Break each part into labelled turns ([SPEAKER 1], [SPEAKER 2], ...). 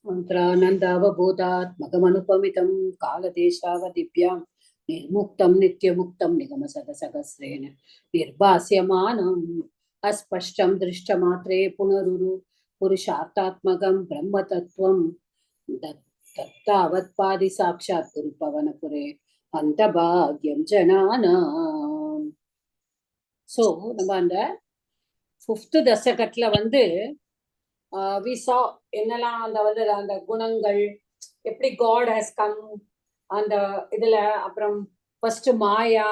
[SPEAKER 1] मन्त्रानन्दावबोधात्मकमनुपमितं कालदेशावदिभ्यां निर्मुक्तं नित्यमुक्तं निगमसदसहस्रेण निर्भास्यमानम् अस्पष्टं दृष्टमात्रे पुनरुरु पुरुषार्थात्मकं ब्रह्मतत्त्वं तत्तावत्पादि साक्षात् गुरुपवनपुरे अन्तभाग्यं जनानाम्. ஸோ நம்ம அந்த 5th தசகத்துல we saw என்னெல்லாம் அந்த குணங்கள் எப்படி God has come அந்த இதுல, அப்புறம் ஃபர்ஸ்ட் மாயா,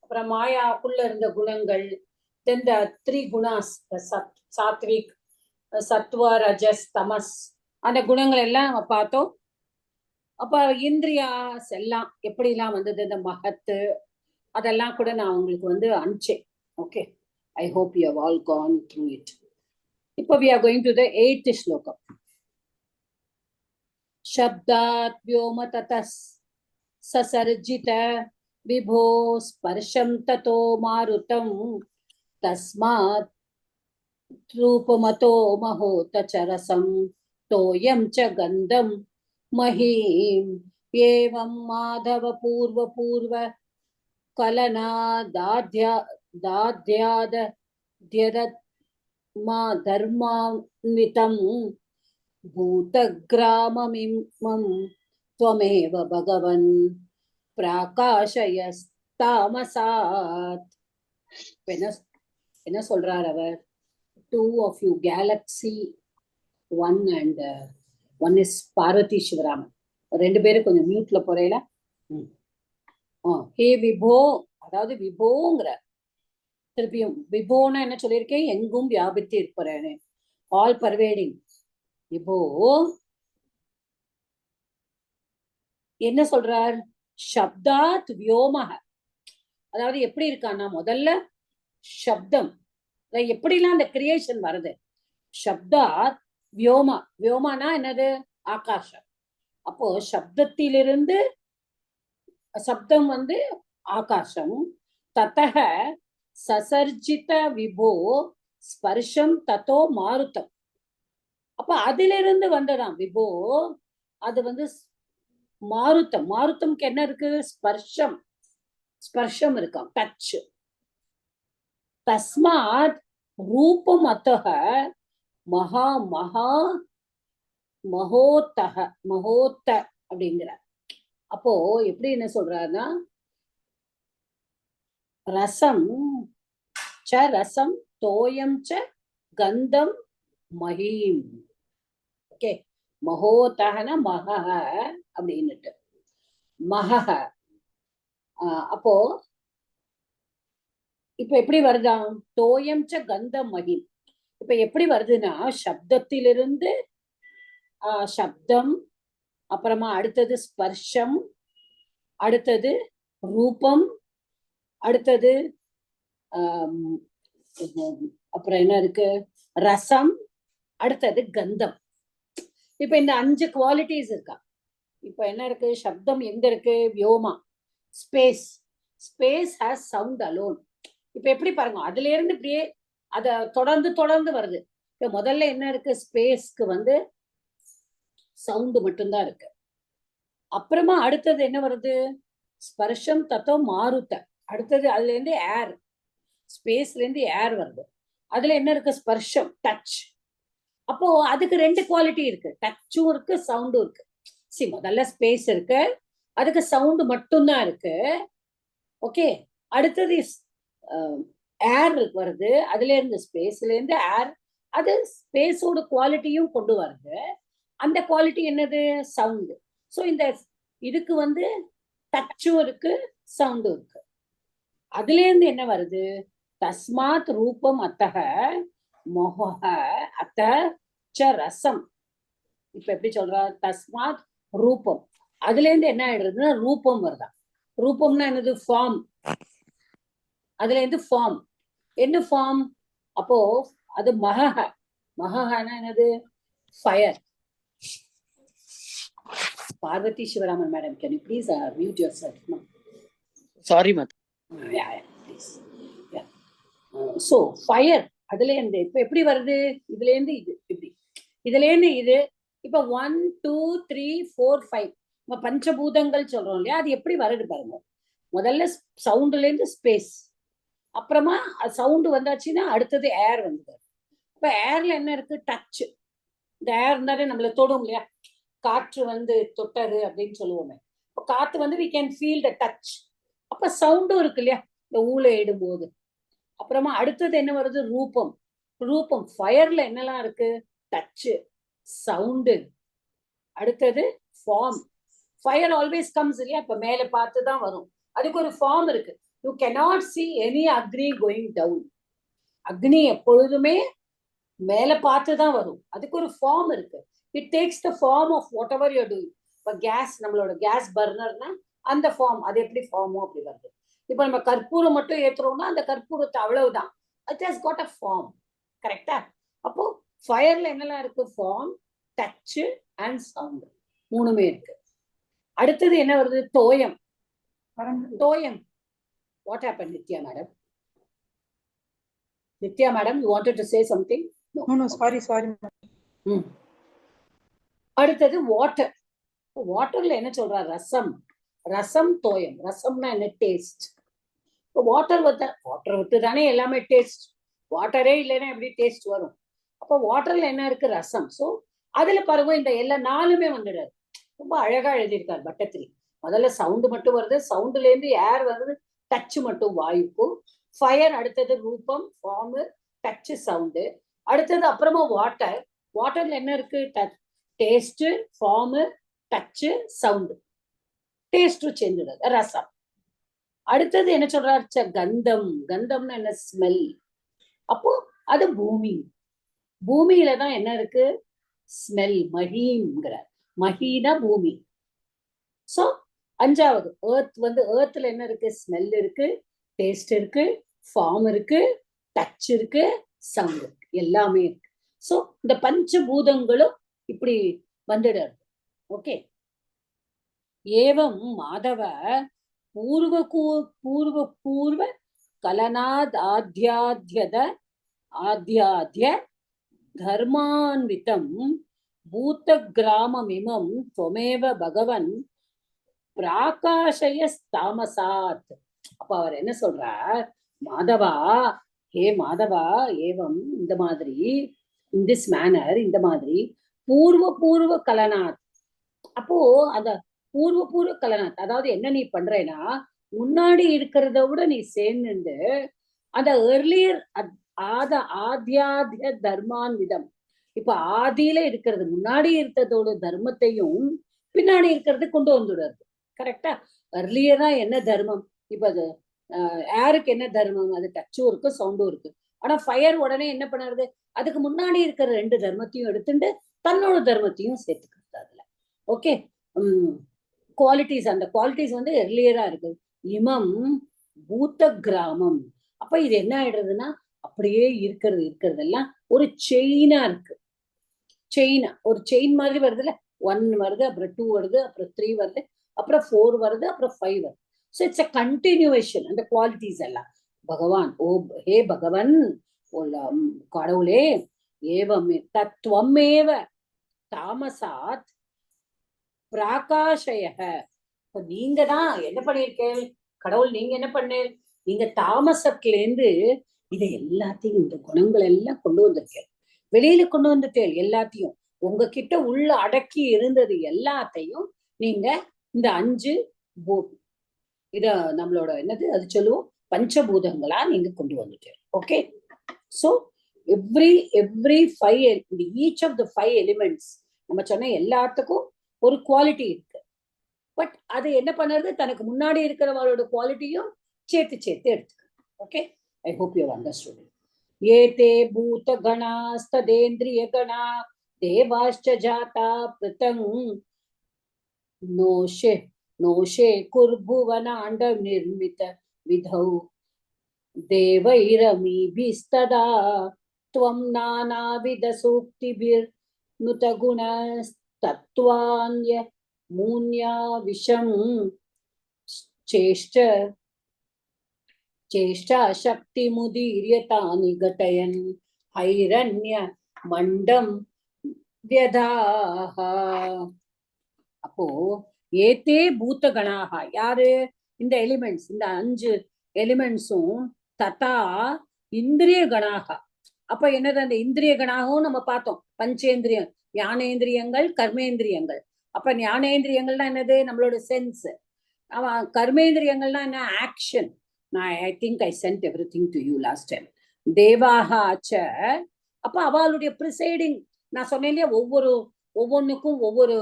[SPEAKER 1] அப்புறம் மாயாக்குள்ள இருந்த குணங்கள், தென் த 3 குணாஸ், சாத்விக், சத்வ, ரஜஸ், தமஸ், அந்த குணங்கள் எல்லாம் பார்த்தோம். அப்ப இந்திரியாஸ் எல்லாம் எப்படிலாம் வந்தது, இந்த மகத்து, அதெல்லாம் கூட நான் உங்களுக்கு அனுப்பிச்சேன். Okay, I hope you have all gone through it. இப்போ we are going to the 8th श्लोकम. शब्दात् व्योम ततस् ससर्जित विभो स्पर्शं ततो मारुतं तस्मात् रूपमतो महोत च रसं तोयं च गन्धं महीम् एवं माधव पूर्व पूर्व कलना दाद्याद द्यदत् मा धर्मान्वितं भूतग्राममिमं त्वमेव भगवन् प्राकाशयस्तामसात्. என்ன சொல்றார் அவர்? 2 of you, Galaxy 1 and 1 is Parvati Sivaraman. ரெண்டு பேரும் கொஞ்சம் மியூட்ல போறேல. ஹே விபோ, அதாவது விபோங்கிற, திருப்பியும் விபோன்னு என்ன சொல்லியிருக்கேன், எங்கும் வியாபித்து இருப்பறேன்னு, ஆல் பர்வேடிங் விபோ. என்ன சொல்றார்? சப்தாத் வியோமக, அதாவது எப்படி இருக்கான்னா, முதல்ல சப்தம், எப்படிலாம் அந்த கிரியேஷன் வருது. சப்தாத் வியோமா, வியோமானா என்னது? ஆகாஷம். அப்போ சப்தத்திலிருந்து, சப்தம் ஆகாசம், தத்தக சசர்ஜித விபோ ஸ்பர்ஷம் தத்தோ மாருத்தம். அப்ப அதிலிருந்து வந்ததாம் விபோ, அது மாருத்தம். மாருத்தம்க்கு என்ன இருக்கு? ஸ்பர்ஷம், ஸ்பர்ஷம் இருக்காம், டச். தஸ்மாத் ரூபம் அத்தக மகா மகா மகோத்தக மகோத்த அப்படிங்கிற. அப்போ எப்படி என்ன சொல்றாருன்னா, ரசம் ச ரசம் தோயம் ச கந்தம் மஹீம். ஓகே, மகோதகன மகஹ அப்படின்னுட்டு மகஹ. அப்போ இப்ப எப்படி வருதாம்? தோயம் ச கந்தம் மஹீம். இப்ப எப்படி வருதுன்னா, சப்தத்திலிருந்து சப்தம், அப்புறமா அடுத்தது ஸ்பர்ஷம், அடுத்தது ரூபம், அடுத்தது அப்புறம் என்ன இருக்கு? ரசம், அடுத்தது கந்தம். இப்ப இந்த 5 குவாலிட்டிஸ் இருக்கா. இப்ப என்ன இருக்கு? சப்தம் எங்க இருக்கு? வியோமா, space. Space has sound alone. இப்ப எப்படி பாருங்க, அதுல இருந்து இப்படியே அத தொடர்ந்து தொடர்ந்து வருது. இப்ப முதல்ல என்ன இருக்கு? ஸ்பேஸ்க்கு சவுண்டு மட்டும்தான் இருக்கு. அப்புறமா அடுத்தது என்ன வருது? ஸ்பர்ஷம் தத்தோ மாருத்த. அடுத்தது அதுல இருந்து ஏர், ஸ்பேஸ்ல இருந்து ஏர் வருது. அதுல என்ன இருக்கு? ஸ்பர்ஷம், டச். அப்போ அதுக்கு 2 குவாலிட்டி இருக்கு, டச்சும் இருக்கு, சவுண்டும் இருக்கு. சரி, முதல்ல ஸ்பேஸ் இருக்கு, அதுக்கு சவுண்டு மட்டும்தான் இருக்கு. ஓகே, அடுத்தது ஏர் வருது, அதுல இருந்து ஸ்பேஸ்ல இருந்து ஏர், அது ஸ்பேஸோட குவாலிட்டியும் கொண்டு வருது. அந்த குவாலிட்டி என்னது? சவுண்டு. ஸோ இந்த இதுக்கு டச்சும் இருக்கு, சவுண்டும் இருக்கு. அதுல இருந்து என்ன வருது? தஸ்மாத் ரூபம் அத்தக மோக அத்த ச ரசம். இப்ப எப்படி சொல்றா? தஸ்மாத் ரூபம், அதுல இருந்து என்ன ஆயிடுறதுன்னா ரூபம் வருதா. ரூபம்னா என்னது? ஃபார்ம். அதுல இருந்து ஃபார்ம். என்ன ஃபார்ம்? அப்போ அது மகஹ. மகஹனா என்னது? Fire. Parvathi Sivaraman madam, can you please mute yourself?
[SPEAKER 2] Sorry ma'am.
[SPEAKER 1] Please. So fire அதுல இருந்து இப்ப எப்படி வருது? இதுல இருந்து இது, இப்படி இதுல இருந்து இது. இப்ப 1 2 3 4 5 நம்ம பஞ்சபூதங்கள் சொல்றோம் இல்லையா, அது எப்படி வருது பாருங்க. முதல்ல சவுண்ட்ல இருந்து ஸ்பேஸ், அப்புறமா சவுண்ட் வந்தாச்சுன்னா அடுத்தது ஏர் வந்தது. இப்ப ஏர்ல என்ன இருக்கு? டச். இந்த ஏர் இருந்தாலே நம்மள தொடும் இல்லையா, காற்று வந்து தொட்டது அப்படின்னு சொல்லுவோமே. இப்போ காத்து வந்து we can feel the touch. அப்ப சவுண்டும் இருக்கு இல்லையா, இந்த ஊழ இடும்போது. அப்புறமா அடுத்தது என்ன வருது? ரூபம். ரூபம் ஃபயர்ல என்னெல்லாம் இருக்கு? Touch, sound. அடுத்தது ஃபார்ம். ஃபயர் ஆல்வேஸ் கம்ஸ் இல்லையா, இப்ப மேல பார்த்து தான் வரும். அதுக்கு ஒரு ஃபார்ம் இருக்கு. You cannot see any Agni going down. அக்னி எப்பொழுதுமே மேல பார்த்து தான் வரும். அதுக்கு ஒரு ஃபார்ம் இருக்கு. It takes the form of whatever you doing. இப்போ கேஸ், நம்மளோட கேஸ் பர்னர்னா அந்த ஃபார்ம், அது எப்படி ஃபார்மோ அப்படி வருது. இப்போ நம்ம கற்பூரம் மட்டும் ஏத்துறோம்னா அந்த கற்பூரத்தை அவ்வளவுதான், it has got a form. கரெக்டா? அப்போ ஃபயர்ல என்னெல்லாம் இருக்கு? ஃபார்ம், டச் அண்ட் சவுண்ட், மூணுமே இருக்கு. அடுத்தது என்ன வருது? தோயம். தோயம். What happen Nithya madam? Nithya madam, you wanted to say something?
[SPEAKER 3] No, sorry.
[SPEAKER 1] அடுத்தது வாட்டர். வாட்டர்ல என்ன சொல்றா? ரசம். ரசம், தோயம். ரசம்னா என்ன? டேஸ்ட். வாட்டர் விட்டு தானே எல்லாமே டேஸ்ட். வாட்டரே இல்லைன்னா எப்படி டேஸ்ட் வரும்? அப்போ வாட்டர்ல என்ன இருக்கு? ரசம். சோ அதுல பாருங்க, இந்த எல்லா நாலுமே வந்துடாது. ரொம்ப அழகா எழுதியிருக்காரு பட்டத்திரி. முதல்ல சவுண்டு மட்டும் வருது, சவுண்ட்ல இருந்து ஏர் வருது, டச் மட்டும் வாயுக்கும். ஃபயர் அடுத்தது ரூபம், ஃபார்ம், டச், சவுண்டு. அடுத்தது அப்புறமா வாட்டர். வாட்டர்ல என்ன இருக்கு? Taste, form, touch, sound. Taste சேர்ந்துடுது, ரசம். அடுத்தது என்ன சொல்றாரு? கந்தம். கந்தம்னா என்ன? ஸ்மெல். அப்போ அது பூமி. பூமியில தான் என்ன இருக்கு? ஸ்மெல். மஹீங்கிறார். மஹீனா பூமி. சோ அஞ்சாவது ஏர்த் வந்து, ஏர்த்ல என்ன இருக்கு? ஸ்மெல் இருக்கு, டேஸ்ட் இருக்கு, ஃபார்ம் இருக்கு, டச் இருக்கு, சவுண்ட் இருக்கு, எல்லாமே இருக்கு. சோ இந்த பஞ்சபூதங்களும் இப்படி வந்துடுறது. ஓகே. ஏவம் மாதவ பூர்வ கலனாத் ஆத்யாத்ய தர்மான்விதம் பூத கிராமமிமம் துவமேவ பகவன் பிராகாஷய தாமசாத். அப்ப அவர் என்ன சொல்றார்? மாதவா, ஹே மாதவா, ஏவம் இந்த மாதிரி, இன் திஸ் மேனர், இந்த மாதிரி பூர்வ கலனாத். அப்போ அந்த பூர்வ கலனாத், அதாவது என்ன நீ பண்றேன்னா, முன்னாடி இருக்கிறத விட நீ சேர்ந்து அந்த ஏர்லியர் ஆத்யாத்ய தர்மான் விதம். இப்ப ஆதியில இருக்கிறது, முன்னாடி இருக்கிறதோட தர்மத்தையும் பின்னாடி இருக்கிறது கொண்டு வந்துடுறது. கரெக்டா? ஏர்லியரா என்ன தர்மம்? இப்ப அது ஏருக்கு என்ன தர்மம்? அது டச்சும் இருக்கு, சவுண்டும் இருக்கு. ஆனா ஃபயர் உடனே என்ன பண்ணுறது? அதுக்கு முன்னாடி இருக்கிற ரெண்டு தர்மத்தையும் எடுத்துட்டு தன்னோட தர்மத்தையும் சேர்த்துக்கிறது அதுல. ஓகே. குவாலிட்டிஸ், அந்த குவாலிட்டிஸ் வந்து எர்லியரா இருக்கு. இமம் பூத்த கிராமம். அப்ப இது என்ன ஆயிடுறதுன்னா, அப்படியே இருக்கிறதெல்லாம் ஒரு செயினா இருக்கு. செயினா, ஒரு செயின் மாதிரி வருதுல்ல. 1 வருது, அப்புறம் 2 வருது, அப்புறம் 3 வருது, அப்புறம் 4 வருது, அப்புறம் 5 வருது. ஸோ இட்ஸ் அ கண்டினியூவேஷன், அந்த குவாலிட்டிஸ் எல்லாம். பகவான், ஓ ஹே பகவன், கடவுளே, ஏவமே தத்துவமேவ தாமசாத் பிராகாஷய. நீங்க தான் என்ன பண்ணிருக்கேன்? கடவுள் நீங்க என்ன பண்ணேன்? நீங்க தாமசத்துல இருந்து இதை எல்லாத்தையும், இந்த குணங்கள் எல்லாம் கொண்டு வந்திருக்கேன், வெளியில கொண்டு வந்துட்டேன். எல்லாத்தையும் உங்ககிட்ட உள்ள அடக்கி இருந்தது எல்லாத்தையும் நீங்க இந்த 5 இத நம்மளோட என்னது அது சொல்லுவோம், பஞ்சபூதங்களா நீங்க கொண்டு வந்துட்டேன். Okay. So every 5, each of the 5 elements நம்ம சொன்ன எல்லாத்துக்கும் ஒரு குவாலிட்டி இருக்கு. பட் அது என்ன பண்ணுறது? தனக்கு முன்னாடி இருக்கிறவங்களோட குவாலிட்டியும் சேர்த்து எடுத்துக்க. Okay. I hope you understood. ஏதே பூத கணாஸ்ததேந்திரிய கணா தேவாஷ்ச ஜாதா பிருதங் நோஷே குர்புவனாண்ட நிர்மித விதௌ தேவைரமீபிஸ்ததா த்வம் நானாவித சூக்திபிர் நுதகுணஸ்தத்வான்ய மூன்யா விஷம் சேஷ்டா சக்தி முதீரியதானி கட்டயன் ஹைரண்ய மண்டம் வியதாக. அப்போ ஏத்தே பூத்த கணாக யாரு? இந்த எலிமெண்ட்ஸ், இந்த 5 எலிமெண்ட்ஸும் ததா இந்திரிய கணாக. அப்ப என்னது அந்த இந்திரிய கணாகவும் நம்ம பார்த்தோம். பஞ்சேந்திரியம், ஞானேந்திரியங்கள், கர்மேந்திரியங்கள். அப்ப ஞானேந்திரியங்கள்னா என்னது? நம்மளோட சென்ஸ். அவன் கர்மேந்திரியங்கள்னா என்ன? ஆக்ஷன். நான் I think I sent everything to you last time. தேவாக ஆச்ச. அப்ப அவளுடைய ப்ரிசைடிங், நான் சொன்னேன் இல்லையா, ஒவ்வொன்றுக்கும் ஒவ்வொரு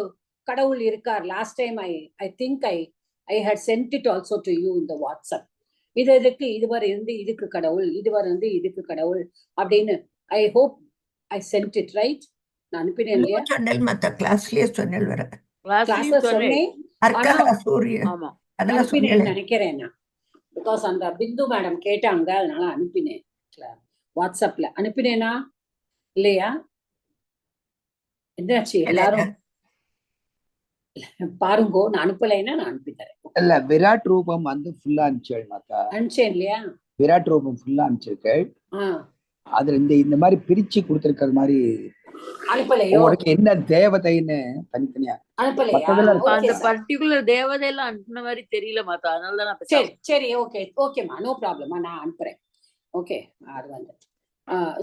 [SPEAKER 1] கடவுள் இருக்கார். Last time I think I had sent it also to you இந்த வாட்ஸ்அப். இதுக்கு இதுவரை இருந்து இதுக்கு கடவுள், இதுவரை இருந்து இதுக்கு கடவுள் அப்படின்னு. I hope I sent it right. நான் அனுப்பினேன் இல்லையா?
[SPEAKER 3] சொன்னேன் மத்த கிளாஸ்லயே சொன்னேன் வர
[SPEAKER 1] கிளாஸ்ல சொன்னேன். ஆனா
[SPEAKER 2] ஆமா
[SPEAKER 1] அனுப்பினேன்னு நினைக்கிறேன் நான். பிகாஸ் அந்த பிந்து மேடம் கேட்டாங்க, அதனால அனுப்பினேன். வாட்ஸ்அப்ல அனுப்பினேனா இல்லையா? என்னாச்சு எல்லாரும் பாருங்கோ. நான் அனுப்பலைன்னா நான் அனுப்பித்தரேன்.
[SPEAKER 4] இல்ல விராட் ரூபம் வந்து ஃபுல்லா அனுப்பிச்சேன் மாத்தா.
[SPEAKER 1] அனுப்பிச்சேன் இல்லையா?
[SPEAKER 4] விராட் ரூபம் ஃபுல்லா அனுப்பிச்சிருக்கேன். அதுல இந்த மாதிரி பிரிச்சு கொடுத்திருக்கிற மாதிரி
[SPEAKER 1] அனுப்பலையோ?
[SPEAKER 4] உங்களுக்கு என்ன தேவதைன்னு தனித்தனியா
[SPEAKER 1] அனுப்பலையா?
[SPEAKER 2] அந்த பர்டிகுலர் தேவதை எல்லாம் அனுப்பின மாதிரி தெரியல மாத்தா, அதனாலதான் நான்
[SPEAKER 1] சரி சரி ஓகே ஓகேமா, நோ ப்ராப்ளமா, நான் அனுப்புறேன். ஓகே. அது வந்து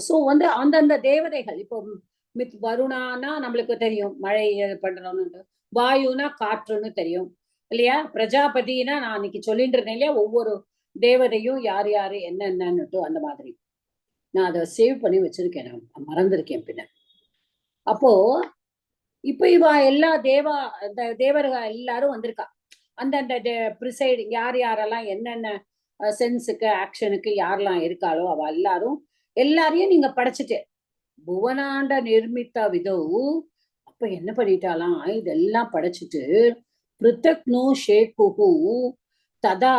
[SPEAKER 1] சோ வந்து அந்தந்த தேவதைகள், இப்போ வருணானா நம்மளுக்கு தெரியும், மழை பண்றோம்னு. வாயுனா காற்றுன்னு தெரியும் இல்லையா? பிரஜாபதினா நான் அன்னைக்கு சொல்லிட்டு இருந்தேன் இல்லையா, ஒவ்வொரு தேவதையும் யார் யாரு என்னென்னட்டு அந்த மாதிரி. நான் அதை சேவ் பண்ணி வச்சிருக்கேன், நான் மறந்திருக்கேன் பின்ன. அப்போ இப்ப இவ எல்லா தேவர்கள் எல்லாரும் வந்திருக்கா. அந்தந்த ப்ரிசைடிங் யார் யாரெல்லாம் என்னென்ன சென்ஸுக்கு ஆக்ஷனுக்கு யாரெல்லாம் இருக்காளோ அவ எல்லாரையும் நீங்க படைச்சிட்டு புவனாண்ட நிர்மித்த விதோ. அப்ப என்ன பண்ணிட்டாலாம், இதெல்லாம் படைச்சிட்டு பிருத்தக் நோ ஷேகுஹு ததா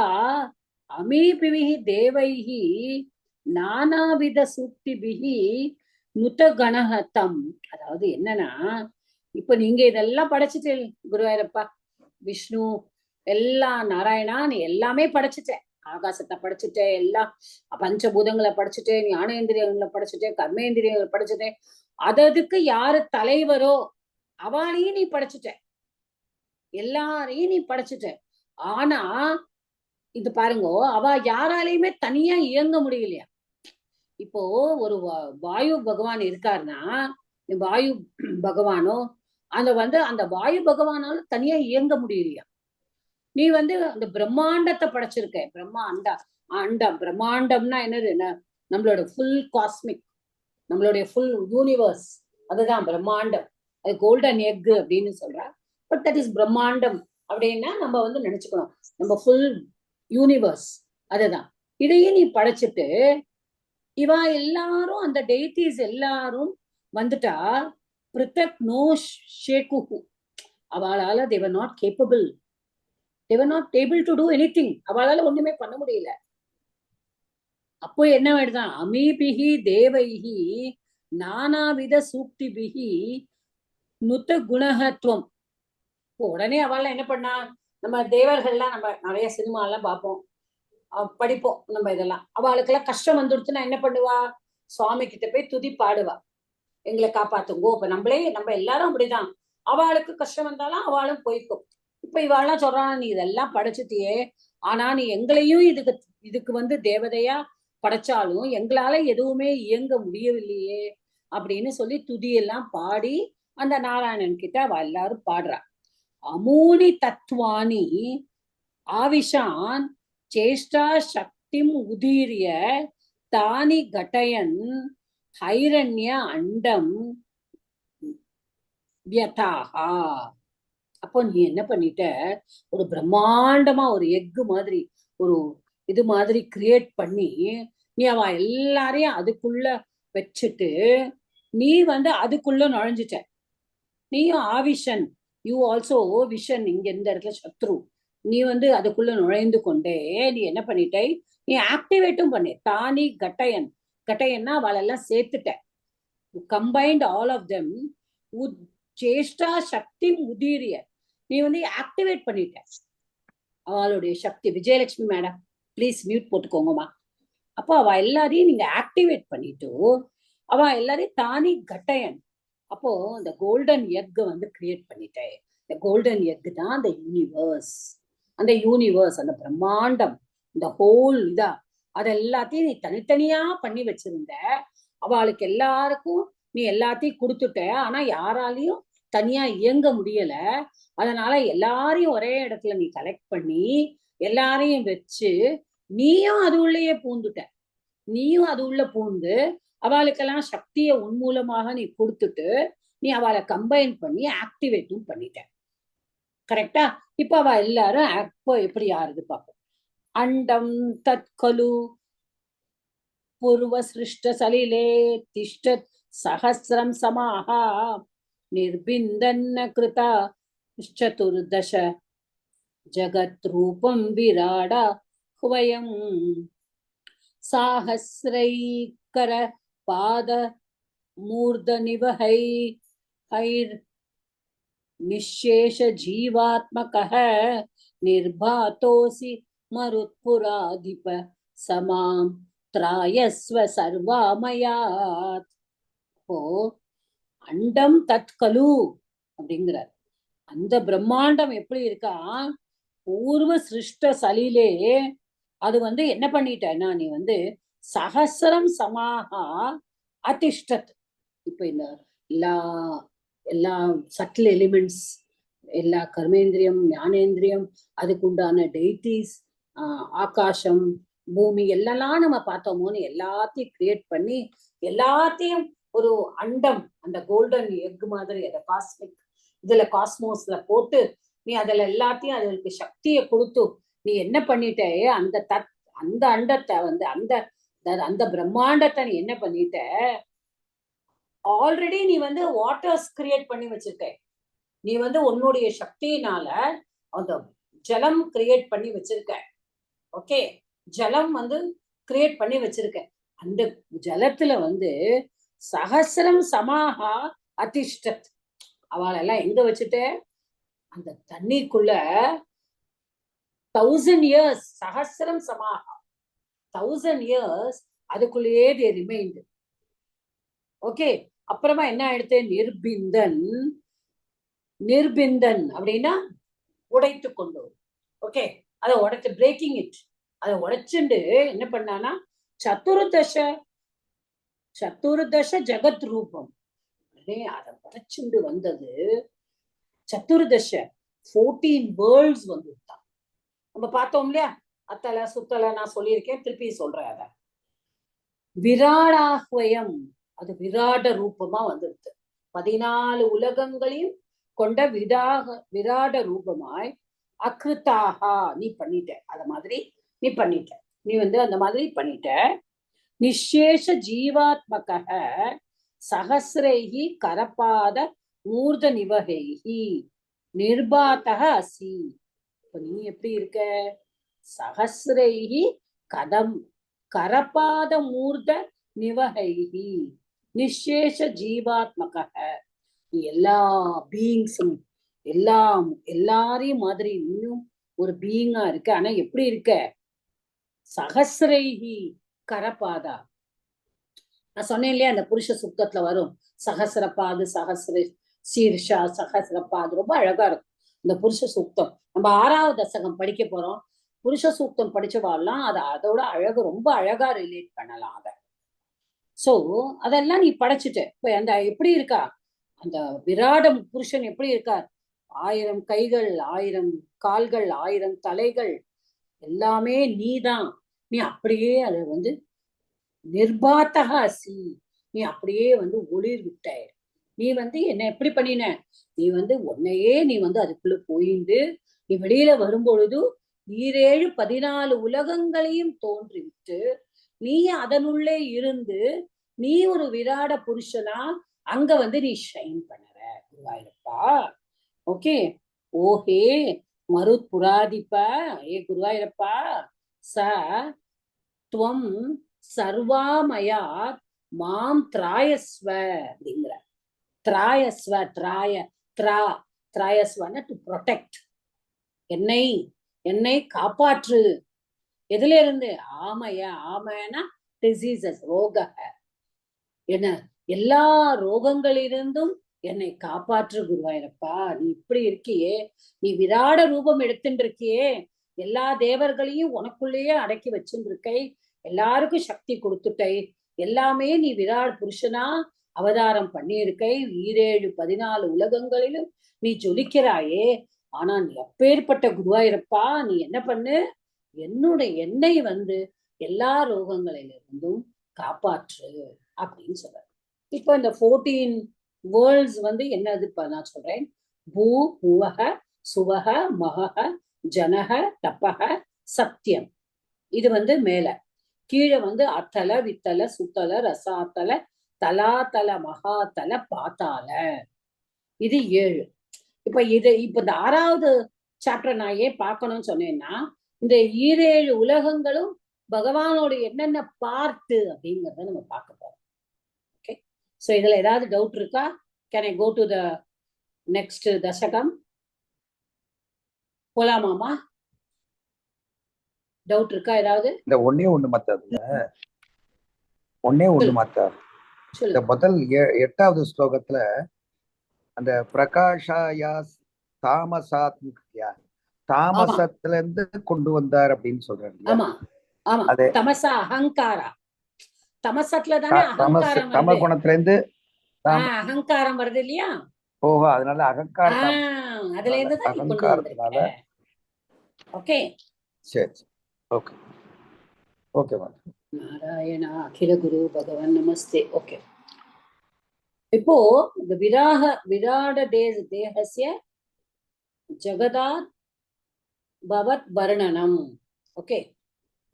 [SPEAKER 1] அமீபிவிஹி தேவைஹி நானாவித சூக்திபிஹி நுத கணஹதம். அதாவது என்னன்னா, இப்ப நீங்க இதெல்லாம் படைச்சிட்டு குருவாயூரப்பா, விஷ்ணு எல்லாம், நாராயணா, நீ எல்லாமே படைச்சிட்டேன். ஆகாசத்தை படைச்சிட்டேன், எல்லாம் பஞ்சபூதங்களை படைச்சிட்டேன், ஞானேந்திரியங்களை படைச்சிட்டேன், கர்மேந்திரியங்களை படைச்சிட்டேன். அதுக்கு யாரு தலைவரோ அவளையும் நீ படைச்சிட்ட, எல்லாரையும் நீ படைச்சிட்ட. ஆனா இது பாருங்க, அவ யாராலையுமே தனியா இயங்க முடியலையா? இப்போ ஒரு வாயு பகவான் இருக்காருன்னா, வாயு பகவானோ அந்த வாயு பகவானால தனியா இயங்க முடியலையா? நீ அந்த பிரம்மாண்டத்தை படைச்சிருக்க. அண்டம் பிரம்மாண்டம்னா என்னது? நம்மளோட ஃபுல் காஸ்மிக், நம்மளுடைய ஃபுல் யூனிவர்ஸ், அதுதான் பிரம்மாண்டம். அது கோல்டன் எக் அப்படின்னு சொல்றா. பட் தட் இஸ் பிரம்மாண்டம் அப்படின்னா நம்ம நினைச்சுக்கணும், நம்ம ஃபுல் யூனிவர்ஸ் அதுதான். இதையே நீ படைச்சிட்டு இவ எல்லாரும், அந்த டெய்டிஸ் எல்லாரும் வந்துட்டா, பிருத்தக் நோ ஷேகுஹு, அவளால they were not capable, they were not able to do anything. அவளால ஒண்ணுமே பண்ண முடியல. அப்போ என்ன வேண்டுதான்? அமீபிஹி தேவைஹி நானாவித சூக்திபிஹி நுத குணஹத்வம். உடனே அவள் என்ன பண்ணா, நம்ம தேவர்கள்லாம் நம்ம நிறைய சினிமா எல்லாம் பார்ப்போம், படிப்போம் நம்ம இதெல்லாம். அவளுக்கெல்லாம் கஷ்டம் வந்துடுச்சுன்னா என்ன பண்ணுவா? சுவாமி கிட்ட போய் துதி பாடுவா, எங்களை காப்பாத்துங்கோ. இப்ப நம்ம எல்லாரும் அப்படிதான். அவளுக்கு கஷ்டம் வந்தாலும் அவளும் போய்க்கும். இப்ப இவாள்லாம் சொல்றான், நீ இதெல்லாம் படைச்சிட்டியே, ஆனா நீ எங்களையும் இதுக்கு தேவதையா படைச்சாலும் எங்களால எதுவுமே இயங்க முடியவில்லையே அப்படின்னு சொல்லி துதியெல்லாம் பாடி அந்த நாராயணன் கிட்ட அவ எல்லாரும் பாடுறா. அமூனி தத்துவானி ஆவிஷான் சேஷ்டா சக்திம் உதீரிய தானி கட்டயன் ஹைரண்ய அண்டம் வியதாகா. அப்போ நீ என்ன பண்ணிட்ட, ஒரு பிரம்மாண்டமா ஒரு எக்கு மாதிரி ஒரு இது மாதிரி கிரியேட் பண்ணி நீ அவ எல்லாரையும் அதுக்குள்ள வச்சுட்டு நீ அதுக்குள்ள நுழைஞ்சிட்ட. நீயும் ஆவிஷன், யூ ஆல்சோ விஷன், இங்க இந்த இடத்துல சத்ரு. நீ அதுக்குள்ள நுழைந்து கொண்டே நீ என்ன பண்ணிட்ட, நீ ஆக்டிவேட்டும் பண்ணி தானி கட்டயன். கட்டயன்னா அவளெல்லாம் சேர்த்துட்ட, கம்பைன்ட் ஆல் ஆஃப் தெம். சேஷ்டா சக்தி உதீரிய நீ ஆக்டிவேட் பண்ணிட்ட அவளுடைய சக்தி. விஜயலட்சுமி மேடம் ப்ளீஸ் மியூட் போட்டுக்கோங்கம்மா. அப்போ அவ எல்லாரையும் நீங்க ஆக்டிவேட் பண்ணிட்டு அவ எல்லாரையும் தானி கட்டயன் அப்போ இந்த கோல்டன் எக் வந்து கிரியேட் பண்ணிட்டேன். இந்த கோல்டன் எக் தான் அந்த யூனிவர்ஸ். அந்த யூனிவர்ஸ், அந்த பிரம்மாண்டம், இந்த ஹோல் இதா அது எல்லாத்தையும் நீ தனித்தனியா பண்ணி வச்சிருந்த. அவளுக்கு எல்லாருக்கும் நீ எல்லாத்தையும் கொடுத்துட்ட. ஆனா யாராலையும் தனியா இயங்க முடியல. அதனால எல்லாரையும் ஒரே இடத்துல நீ கலெக்ட் பண்ணி எல்லாரையும் வச்சு நீயும் அது உள்ளேயே பூந்துட்ட. நீயும் அது உள்ள பூந்து அவளுக்கெல்லாம் சக்தியை உன்மூலமாக நீ கொடுத்துட்டு நீ அவளை கம்பைன் பண்ணி ஆக்டிவேட்டும் பண்ணிட்ட. கரெக்டா? இப்ப அவ எல்லாரும் அப்போ எப்படி யாருது பார்ப்போம். அண்டம் தற்கலு பூர்வ சிருஷ்ட சலிலே திஷ்டத் சஹஸ்ரம் சமாஹா நிர்பிந்தன்ன கிருதா சதுர்தச ஜகத் ரூபம் விராடா ஹுவயம் சாஹஸ்ரைக்கர பாத மூர்த நிவஹை ஹைர் நிஷேஷ ஜீவாத்மகः நிர்பாதோசி மருத்புராதிப சமாம் த்ராயஸ்வ சர்வாமயாத். ஓ அண்டம் தற்கலு அப்படிங்கிறார். அந்த பிரம்மாண்டம் எப்படி இருக்கா? பூர்வ சிருஷ்ட சலிலே அது வந்து என்ன பண்ணிட்டேன்னா நீ வந்து சஹஸ்ரம் சமாகா அதிஷ்டத். இப்ப இந்த எல்லா எல்லா சட்டில் எலிமெண்ட்ஸ், எல்லா கர்மேந்திரியம் ஞானேந்திரியம், அதுக்குண்டான டெய்டிஸ், ஆகாசம் பூமி எல்லாம் நம்ம பார்த்தோமோன்னு எல்லாத்தையும் கிரியேட் பண்ணி எல்லாத்தையும் ஒரு அண்டம், அந்த கோல்டன் எக் மாதிரி அதை காஸ்மிக் இதுல காஸ்மோஸ்ல போட்டு நீ அதுல எல்லாத்தையும் அதுக்கு சக்தியை கொடுத்து நீ என்ன பண்ணிட்ட? அந்த அண்டத்தை வந்து அந்த பிரம்மாண்டத்தை நீ என்ன பண்ணிட்ட? ஆல்ரெடி நீ வந்து வாட்டர்ஸ் கிரியேட் பண்ணி வச்சிருக்க. நீ வந்து உன்னுடைய சக்தியினால அந்த ஜலம் கிரியேட் பண்ணி வச்சிருக்க. ஓகே, ஜலம் வந்து கிரியேட் பண்ணி வச்சிருக்க. அந்த ஜலத்துல வந்து சஹஸ்ரம் சமாஹா அதிஷ்டத். அவளெல்லாம் எங்க வச்சுட்ட? அந்த தண்ணிக்குள்ள 1000 years, சஹஸ்ரம் சமாஹா 1000 years அதுக்குள்ளேயே they remained. ஓகே, அப்புறமா என்ன ஆயிடுத்து? நிர்பிந்தன். நிர்பிந்தன் அப்படின்னா உடைத்து கொண்டு. ஓகே, அதை உடைச்சு பிரேக்கிங் இட். அதை உடைச்சுண்டு என்ன பண்ணானா சதுர்தச ஜகத் ரூபம். அதை உடைச்சுண்டு வந்தது சதுர்தச 14 வேர்ல்ட்ஸ் வந்துட்டான். நம்ம பார்த்தோம் இல்லையா? அத்தலை சுத்தலை நான் சொல்லியிருக்கேன், திருப்பி சொல்றேன். அத விராடாஹ்வயம், அது விராட ரூபமா வந்துடுது. 14 உலகங்களையும் கொண்ட விராட ரூபமாய் அக்ருதாகா நீ பண்ணிட்ட. அத மாதிரி நீ பண்ணிட்ட. நீ வந்து அந்த மாதிரி பண்ணிட்ட. நிஷேஷ ஜீவாத்மக சஹஸ்ரைஹி கரபாத மூர்த நிவகைஹி நிர்பாதக அசி. இப்ப நீ எப்படி இருக்க? சஹஸ்ரைஹி கரபாத மூர்த நிவகைஹி நிஷேஷ ஜீவாத்மக. எல்லா பீயிங்ஸும் எல்லாரையும் மாதிரி இன்னும் ஒரு பீயிங்கா இருக்க. ஆனா எப்படி இருக்க? சஹஸ்ரைஹி கரபாதா. நான் சொன்னேன் இல்லையா, அந்த புருஷ சுத்தத்துல வரும் சஹஸ்ரபாது, சஹஸ்ர சீர்ஷா, சஹஸ்ரபாது. ரொம்ப அழகா இருக்கும் இந்த புருஷ சூக்தம். நம்ம 6வது தசகம் படிக்க போறோம். புருஷ சூக்தம் படிச்சவாள்லாம் அதோட அழகு ரொம்ப அழகா ரிலேட் பண்ணலாம் அத. சோ அதெல்லாம் நீ படைச்சிட்ட. இப்ப அந்த எப்படி இருக்கா? அந்த விராடம் புருஷன் எப்படி இருக்கார்? 1000 கைகள், 1000 கால்கள், 1000 தலைகள், எல்லாமே நீதான். நீ அப்படியே அதை வந்து நிர்பாத்தக அசி, நீ அப்படியே வந்து ஒளிர் விட்ட. நீ வந்து என்ன எப்படி பண்ணின? நீ வந்து உன்னையே நீ வந்து அதுக்குள்ள போயிண்டு நீ வெளியில வரும்பொழுது 14 உலகங்களையும் தோன்றிவிட்டு நீ அதனுள்ளே இருந்து நீ ஒரு விராட புருஷனா அங்க வந்து நீ ஷைன் பண்ணுற குருவாயிரப்பா. ஓகே, ஓஹே மருத் புராதிப்பா, ஏ குருவாயிரப்பா, ச துவம் சர்வாமயா மாம் திராயஸ்வ அப்படிங்கிற. திராயஸ்வ, திராயஸ்வன டு ப்ரொடெக்ட். என்னை காப்பாற்று. எதுல இருந்து? ஆமையா, ஆமைனா டிசீசஸ், ரோக. என்ன எல்லா ரோகங்களிலிருந்தும் என்னை காப்பாற்று குருவாயிரப்பா. நீ இப்படி இருக்கியே, நீ விராட ரூபம் எடுத்துட்டு இருக்கியே, எல்லா தேவர்களையும் உனக்குள்ளேயே அடக்கி வச்சுட்டு இருக்கை, எல்லாருக்கும் சக்தி கொடுத்துட்டை, எல்லாமே நீ விராட் புருஷனா அவதாரம் பண்ணியிருக்கை, 17 உலகங்களிலும் நீ ஜொலிக்கிறாயே. ஆனா நீ அப்பேற்பட்ட குருவாயிரப்பா, நீ என்ன பண்ணு, என்னை எல்லா ரோகங்களிலிருந்தும் காப்பாற்று அப்படின்னு சொல்ற. இப்போ இந்த 14 வேர்ல்ட்ஸ் என்னது இப்ப நான் சொல்றேன். பூ புவக சுவக மகக ஜனக தபக சத்தியம். இது மேல. கீழே அத்தல வித்தல சுத்தல ரசாத்தல தலாத்தல மகாத்தல பாத்தால. இது 7. இப்ப இந்த 6வது சாப்டர் நான் ஏன் பார்க்கணும்னு சொன்னேன்னா, இந்த 7 உலகங்களும் பகவானோட என்னென்ன பார்ட்டு அப்படிங்கறத நம்ம பார்க்க போறோம். ஓகே, சோ இதுல ஏதாவது டவுட் இருக்கா? Can I go to the next தசகம்? போலாமாமா? டவுட் இருக்கா ஏதாவது?
[SPEAKER 4] இந்த ஒன்னே ஒண்ணு மாத்த இந்த முதல் 8வது ஸ்லோகத்துல அந்த பிரகாஷாயா தாமசத்துல இருந்து கொண்டு வந்தார் அப்படின்னு சொல்றாரு.
[SPEAKER 1] ஆமா ஆமா, தமசா அகங்காரா. தமசத்துல தானே அகங்காரம்,
[SPEAKER 4] தம குணத்துல இருந்து
[SPEAKER 1] அகங்காரம் வருது இல்லையா?
[SPEAKER 4] ஓஹோ, அதனால அகங்காரம்,
[SPEAKER 1] அதுல இருந்து தான்
[SPEAKER 4] அகங்காரத்தினால.
[SPEAKER 1] ஓகே
[SPEAKER 4] சரி, ஓகே ஓகே.
[SPEAKER 1] நாராயணா அகில குரு பகவான் நமஸ்தே. ஓகே, இப்போ இந்த விராட தேகஸ்ய ஜகதாத் பவத் வர்ணனம். ஓகே,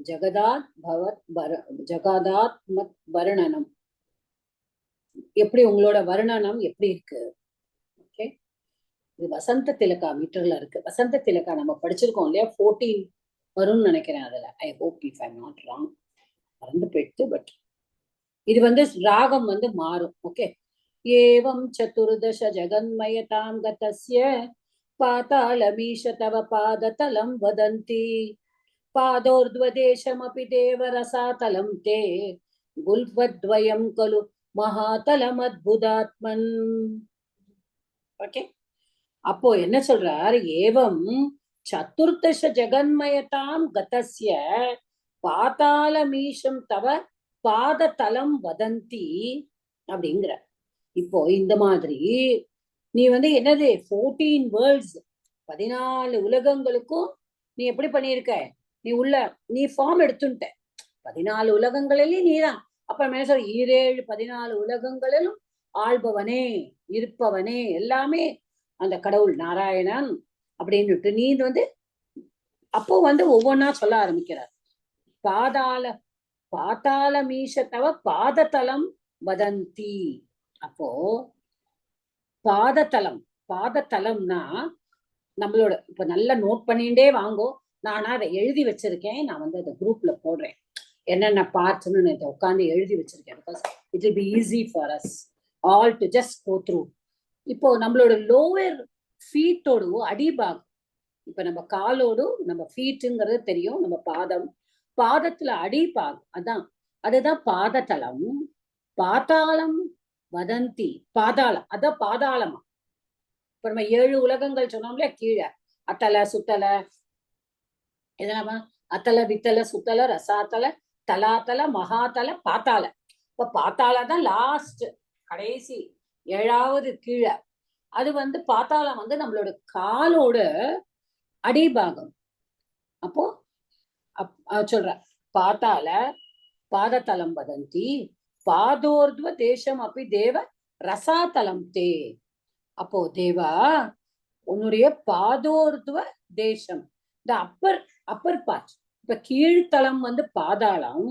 [SPEAKER 1] ஜகதாத் மத் வர்ணனம். எப்படி உங்களோட வர்ணனம் எப்படி இருக்கு? ஓகே, இது வசந்த திலகா மீட்டர்ல இருக்கு. வசந்த திலகா நம்ம படிச்சிருக்கோம் இல்லையா? 14 வரும்னு நினைக்கிறேன். அதுல I hope if I not wrong, மறந்து போயிடுச்சு. பட் இது ராகம் மாறும். ஓகே, ஏவம் சதுர்தச ஜகன்மயதாம் கதஸ்ய பாதாளமீஷ தவ பாததலம் வதந்தி பாதோர்த்வதேசமபி தேவரசாதலம் தே குல்வத்வயம் கலு மகாதலம் அத்புதாத்மன். ஓகே, அப்போ என்ன சொல்றார்? ஏவம் சதுர்தச ஜகன்மயதாம் கதஸ்ய பாதாளமீஷம் தவ பாததலம் வதந்தி அப்படிங்கிற. இப்போ இந்த மாதிரி நீ என்னது 14 வேர்ல்ட்ஸ், 14 உலகங்களுக்கும் நீ எப்படி பண்ணிருக்க? நீ ஃபார்ம் எடுத்துட்ட. 14 உலகங்களிலும் நீதான். அப்ப என்ன சொல்ற? 14 உலகங்களிலும் ஆள்பவனே, இருப்பவனே, எல்லாமே அந்த கடவுள் நாராயணன் அப்படின்னு நீ அப்போ ஒவ்வொன்னா சொல்ல ஆரம்பிக்கிறார். பாதாள மீஷத்தவ பாததலம் வதந்தி. அப்போ பாததலம்னா நம்மளோட இப்ப நல்லா நோட் பண்ணிட்டே வாங்கோ. நானா அதை எழுதி வச்சிருக்கேன். நான் அதை குரூப்ல போடுறேன். என்னென்ன பார்ட்ஸ்ன்னு உட்காந்து எழுதி வச்சிருக்கேன். Because it will be easy for us all to just go through. இப்போ நம்மளோட லோவர் ஃபீட்டோடு அடிபாகம், இப்ப நம்ம காலோடு நம்ம ஃபீட்டுங்கிறது தெரியும். நம்ம பாதத்துல அடிபாகம், அதுதான் பாததலம். பாதாளம் வதந்தி, பாதாளம், அதான் பாதாளமா. இப்ப நம்ம 7 உலகங்கள் சொன்னோம்ல, கீழே அத்தல சுத்தல, இதெல்லாம் அத்தல வித்தல சுத்தல ரசாத்தல தலாத்தல மகாத்தல பாத்தாள. இப்ப பாத்தாள தான் லாஸ்ட், கடைசி 7வது கீழே. அது பாத்தாளம் நம்மளோட காலோட அடிபாகம். அப்போ சொல்ற பாத்தாள பாததலம் வதந்தி பாதோர்த்வ தேசம் அப்படி தேவ ரசாதலம் தே. அப்போ தேவா, உன்னுடைய பாதோர்த்வ தேசம், இந்த அப்பர் பார்ட். இப்ப கீழ்த்தலம் பாதாளம்,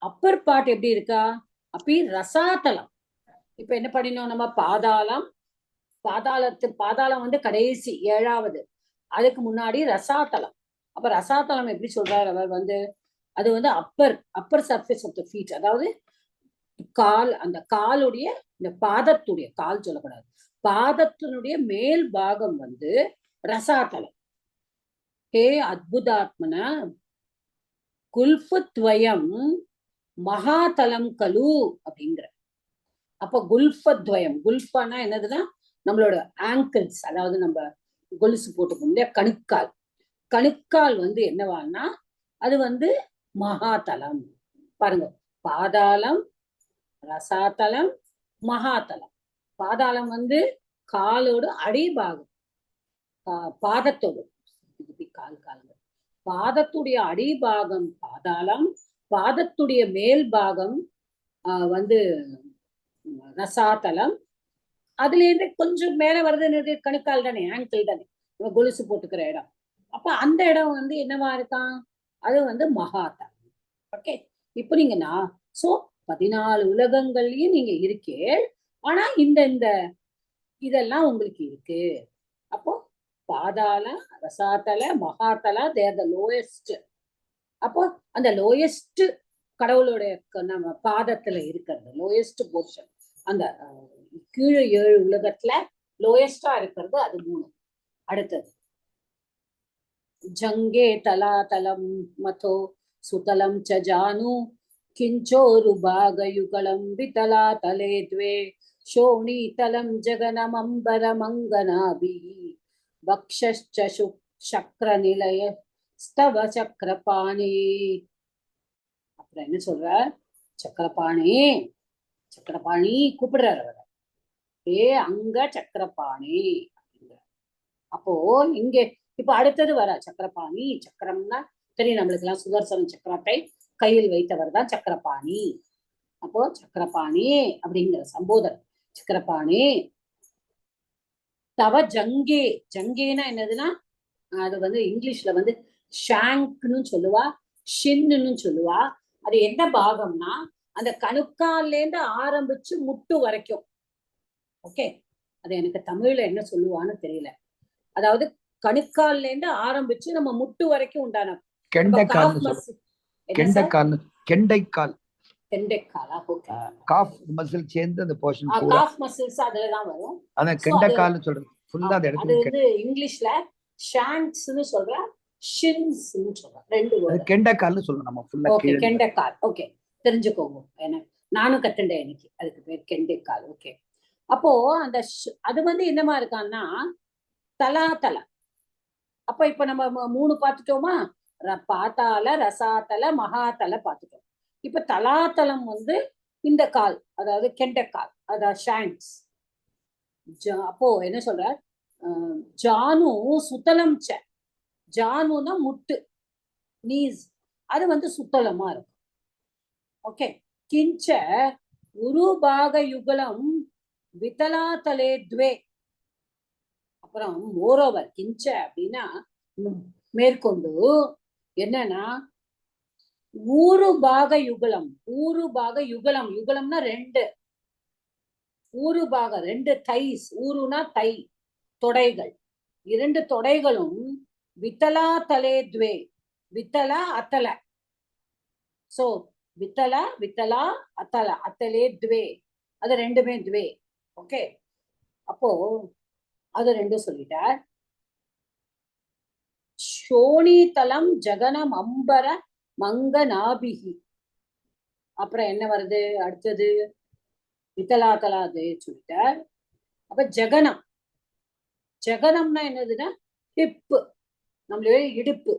[SPEAKER 1] அப்பர் பார்ட் எப்படி இருக்கா? அப்படி ரசாதலம். இப்ப என்ன பண்ணினோம் நம்ம? பாதாளம் கடைசி 7வது, அதுக்கு முன்னாடி ரசாதலம். அப்ப ரசாதலம் எப்படி சொல்றாரு அவர்? அது upper surface of the feet, அதாவது கால், அந்த காலுடைய, இந்த பாதத்துடைய, கால் சொல்லக்கூடாது, பாதத்தினுடைய மேல் பாகம் ரசாதலம். ஹே அத்புதாத்மன குல்ஃபத்வயம் மகாதலம் கலு அப்படிங்கிற. அப்ப குல்ஃபத்வயம், குல்ஃபானா என்னதுன்னா நம்மளோட ஆங்கிள்ஸ், அதாவது நம்ம கொலுசு போட்டுக்கோம் இல்லையா, கணுக்கால். கணுக்கால் வந்து என்னவான்னா அது வந்து மகாதலம். பாருங்க, பாதாளம், ரசாதலம், மகாதலம். பாதாளம் வந்து காலோட அடிபாகம், பாதத்தோடு, கால் கால்கள், பாதத்துடைய அடிபாகம் பாதாளம், பாதத்துடைய மேல் பாகம் வந்து ரசாதலம். அதுல இருந்து கொஞ்சம் மேல வருது கணுக்கால் தானே, ஆங்கிள் தானே, கொலுசு போட்டுக்கிற இடம். அப்ப அந்த இடம் வந்து என்னவா இருக்கான், அது வந்து மகாதலம். ஓகே, இப்போ நீங்கன்னா சோ 14 உலகங்கள்லயும் நீங்க இருக்கே, ஆனா இந்த இந்த இதெல்லாம் உங்களுக்கு இருக்கு. அப்போ பாதாள, ரசாதல, மகாதல, தேர் த லோயஸ்ட். அப்போ அந்த லோயஸ்ட் கடவுளோட நம்ம பாதத்துல இருக்கிறது லோயஸ்ட் போர்ஷன். அந்த கீழே 7 உலகத்துல லோயஸ்டா இருக்கிறது அது 3. அடுத்தது ஜங்கே தலாதலம் மதோ சுதலம் ச ஜானு கிஞ்சோரு பாகயுகலம் விதலாதலே த்வே शोणीतलं जगनमम्बरमङ्गनाभिः वक्षश्च சக்கரநிலைய ஸ்தவ சக்கரபாணி. அப்புறம் என்ன சொல்ற, சக்கரபாணி, சக்கரபாணி கூப்பிடுறாரு அவரை, அங்க சக்கரபாணி. அப்போ இங்க இப்ப அடுத்தது வர சக்கரபாணி. சக்கரம்னா தெரியும் நம்மளுக்கு எல்லாம், சுதர்சன சக்கரத்தை கையில் வைத்தவர் தான் சக்கரபாணி. அப்போ சக்கரபாணி அப்படிங்கிற சம்போதனம், சக்கரபாணி. தவ ஜங்கே, ஜங்கேனா என்னதுன்னா அது வந்து இங்கிலீஷ்ல வந்து ஷாங்க்னு சொல்லுவா, ஷின்னு சொல்லுவா. அது என்ன பாகம்னா அந்த கணுக்கால்ல இருந்து ஆரம்பிச்சு முட்டு வரைக்கும். ஓகே, அது எனக்கு தமிழ்ல என்ன சொல்லுவான்னு தெரியல. அதாவது கணுக்கால்ல இருந்து ஆரம்பிச்சு நம்ம முட்டு வரைக்கும் உண்டான
[SPEAKER 4] கெண்டைக்கால்,
[SPEAKER 1] கெண்டைக்காலா, ஓகே,
[SPEAKER 4] காஃப் மசில் சேர்ந்து அந்த போர்ஷன் பூரா,
[SPEAKER 1] காஃப் மசில்ஸ் அதுல தான் வரும்.
[SPEAKER 4] அத கெண்டைக்கால்னு சொல்றது. ஃபுல்லா அந்த
[SPEAKER 1] அது வந்து இங்கிலீஷ்ல ஷாங்க்ஸ்னு சொல்ற, ஷின்ஸ்னு சொல்ற, ரெண்டு வேர்ட்.
[SPEAKER 4] கெண்டைக்கால்னு சொல்றோம் நம்ம ஃபுல்லா.
[SPEAKER 1] ஓகே, கெண்டைக்கால். ஓகே, தெரிஞ்சுக்கோங்க, என்ன நானும் கத்துண்டேன் இன்னைக்கு, அதுக்கு பேர் கெண்டைக்கால். ஓகே, அப்போ அந்த அது வந்து என்னமா இருக்கான்னா தலாதல. அப்ப இப்ப நம்ம 3 பார்த்துட்டோமா, பாதாள, ரசாதல, மகாதல பார்த்துட்டோம். இப்ப தலாதலம் வந்து இந்த கால், அதாவது கெண்டைக்கால், அதாவது ஷாங்க்ஸ். அப்போ என்ன சொல்ற, ஜானு சுத்தலம் ச, ஜானுனா முட்டு, நீஸ், அது வந்து சுத்தலமா இருக்கும். ஓகே, கிஞ்ச உருபாக யுகலம் விதலாதலே த்வே. அப்புறம் மோரோவர் கிஞ்ச அப்படின்னா மேற்கொண்டு என்னன்னா ஊருபாக யுகலம், ஊருபாக யுகலம், யுகலம்னா 2, ஊருபாக 2 தைஸ், ஊருனா தை, தொடைகள், 2 தொடைகளும் வித்தலா தலே த்வே, வித்தலா அத்தல. சோ வித்தலா, வித்தலா அத்தல, அத்தலே த்வே, அது ரெண்டுமே த்வே. ஓகே, அப்போ அது ரெண்டும் சொல்லிட்டார். சோணிதலம் ஜகனம் அம்பர மங்கநாபிகி. அப்புறம் என்ன வருது அடுத்தது, வித்தலாதலா சொல்லிட்டார். அப்ப ஜகனம், ஜகனம்னா என்னதுன்னா ஹிப்பு, நம்மளுடைய இடுப்பு.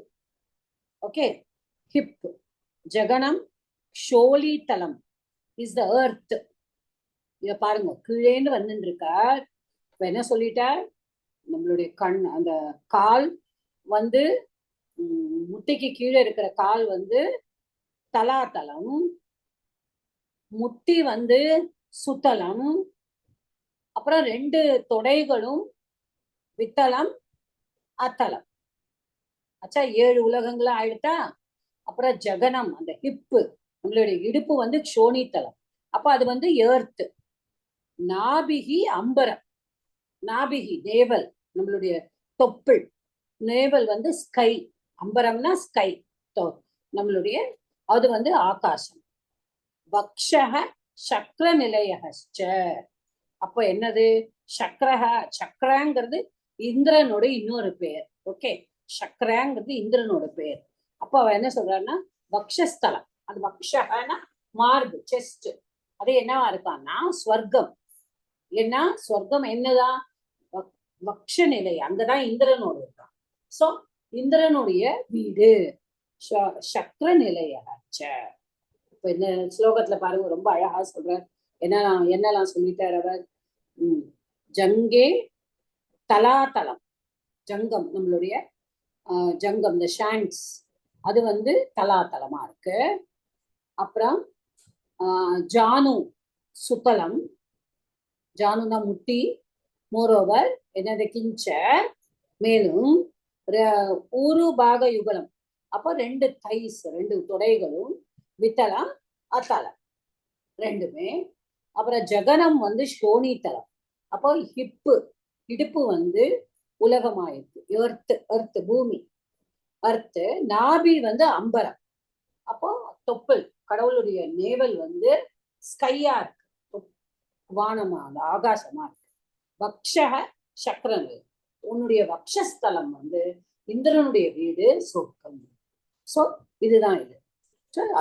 [SPEAKER 1] ஓகே, ஹிப், ஜகனம். ஷோலிதலம் இஸ் த எர்த். இத பாருங்க, கீழேன்னு வந்துட்டு இருக்கார். இப்ப என்ன சொல்லிட்டார், நம்மளுடைய கண், அந்த கால் வந்து முட்டிக்கு கீழே இருக்கிற கால் வந்து தலாதலம், முட்டி வந்து சுத்தலம், அப்புறம் 2 தொடைகளும் வித்தலம் அத்தலம். அச்சா 7 உலகங்களும் ஆயிடுத்தா. அப்புறம் ஜகனம், அந்த ஹிப்பு, நம்மளுடைய இடுப்பு வந்து சோனித்தலம், அப்ப அது வந்து ஏர்த்து. நாபிகி அம்பரம், நாபிகி நேவல், நம்மளுடைய தொப்புள், நேவல் வந்து ஸ்கை, அம்பரம்னா ஸ்கை, நம்மளுடைய அது வந்து ஆகாசம். வக்ஷக சக்கர நிலையகச்ச. அப்ப என்னது, சக்கரக, சக்கரங்கிறது இந்திரனோட இன்னொரு பேர். ஓகே, சக்கரங்கிறது இந்திரனோட பேர். அப்ப அவ என்ன சொல்றாருன்னா வக்ஷஸ்தலம், அது வக்ஷகனா மார்பு, செஸ்ட், அது என்னவா இருக்கான்னா ஸ்வர்க்கம். ஏன்னா ஸ்வர்க்கம் என்னதான் வக்ஷ நிலை, அங்கதான் இந்திரனோட இருக்கான். சோ இந்திரனுடைய வீடு சக்கர நிலையாச்ச. இப்ப இந்த ஸ்லோகத்துல பாருங்க, ரொம்ப அழகா சொல்றார். என்னெல்லாம் சொல்லிட்டார் அவர். ஜங்கே தலாதலம், ஜங்கம் நம்மளுடைய ஜங்கம், இந்த ஷாங்க்ஸ் அது வந்து தலாதலமா இருக்கு. அப்புறம் ஜானு சுத்தலம், ஜானுனா முட்டி. மோரோவர் என்னது கிஞ்ச, மேலும் ஊரு பாக யுகலம், அப்போ 2 தைஸ் 2 தொடைகளும், வித்தலா அத்தலம் ரெண்டுமே. அப்புறம் ஜகனம் வந்து ஸ்டோனித்தலம், அப்போ ஹிப்பு இடுப்பு வந்து உலகமாயிருக்கு, எர்த்து பூமி, அர்த்து. நாபி வந்து அம்பரம், அப்போ தொப்புள், கடவுளுடைய நேவல் வந்து ஸ்கையா இருக்கு, வானமா ஆகாசமா இருக்கு. வக்ஷக சக்கரன், உன்னுடைய வக்ஷஸ்தலம் வந்து இந்திரனுடைய வீடு சொர்க்கம். சோ இதுதான் இது.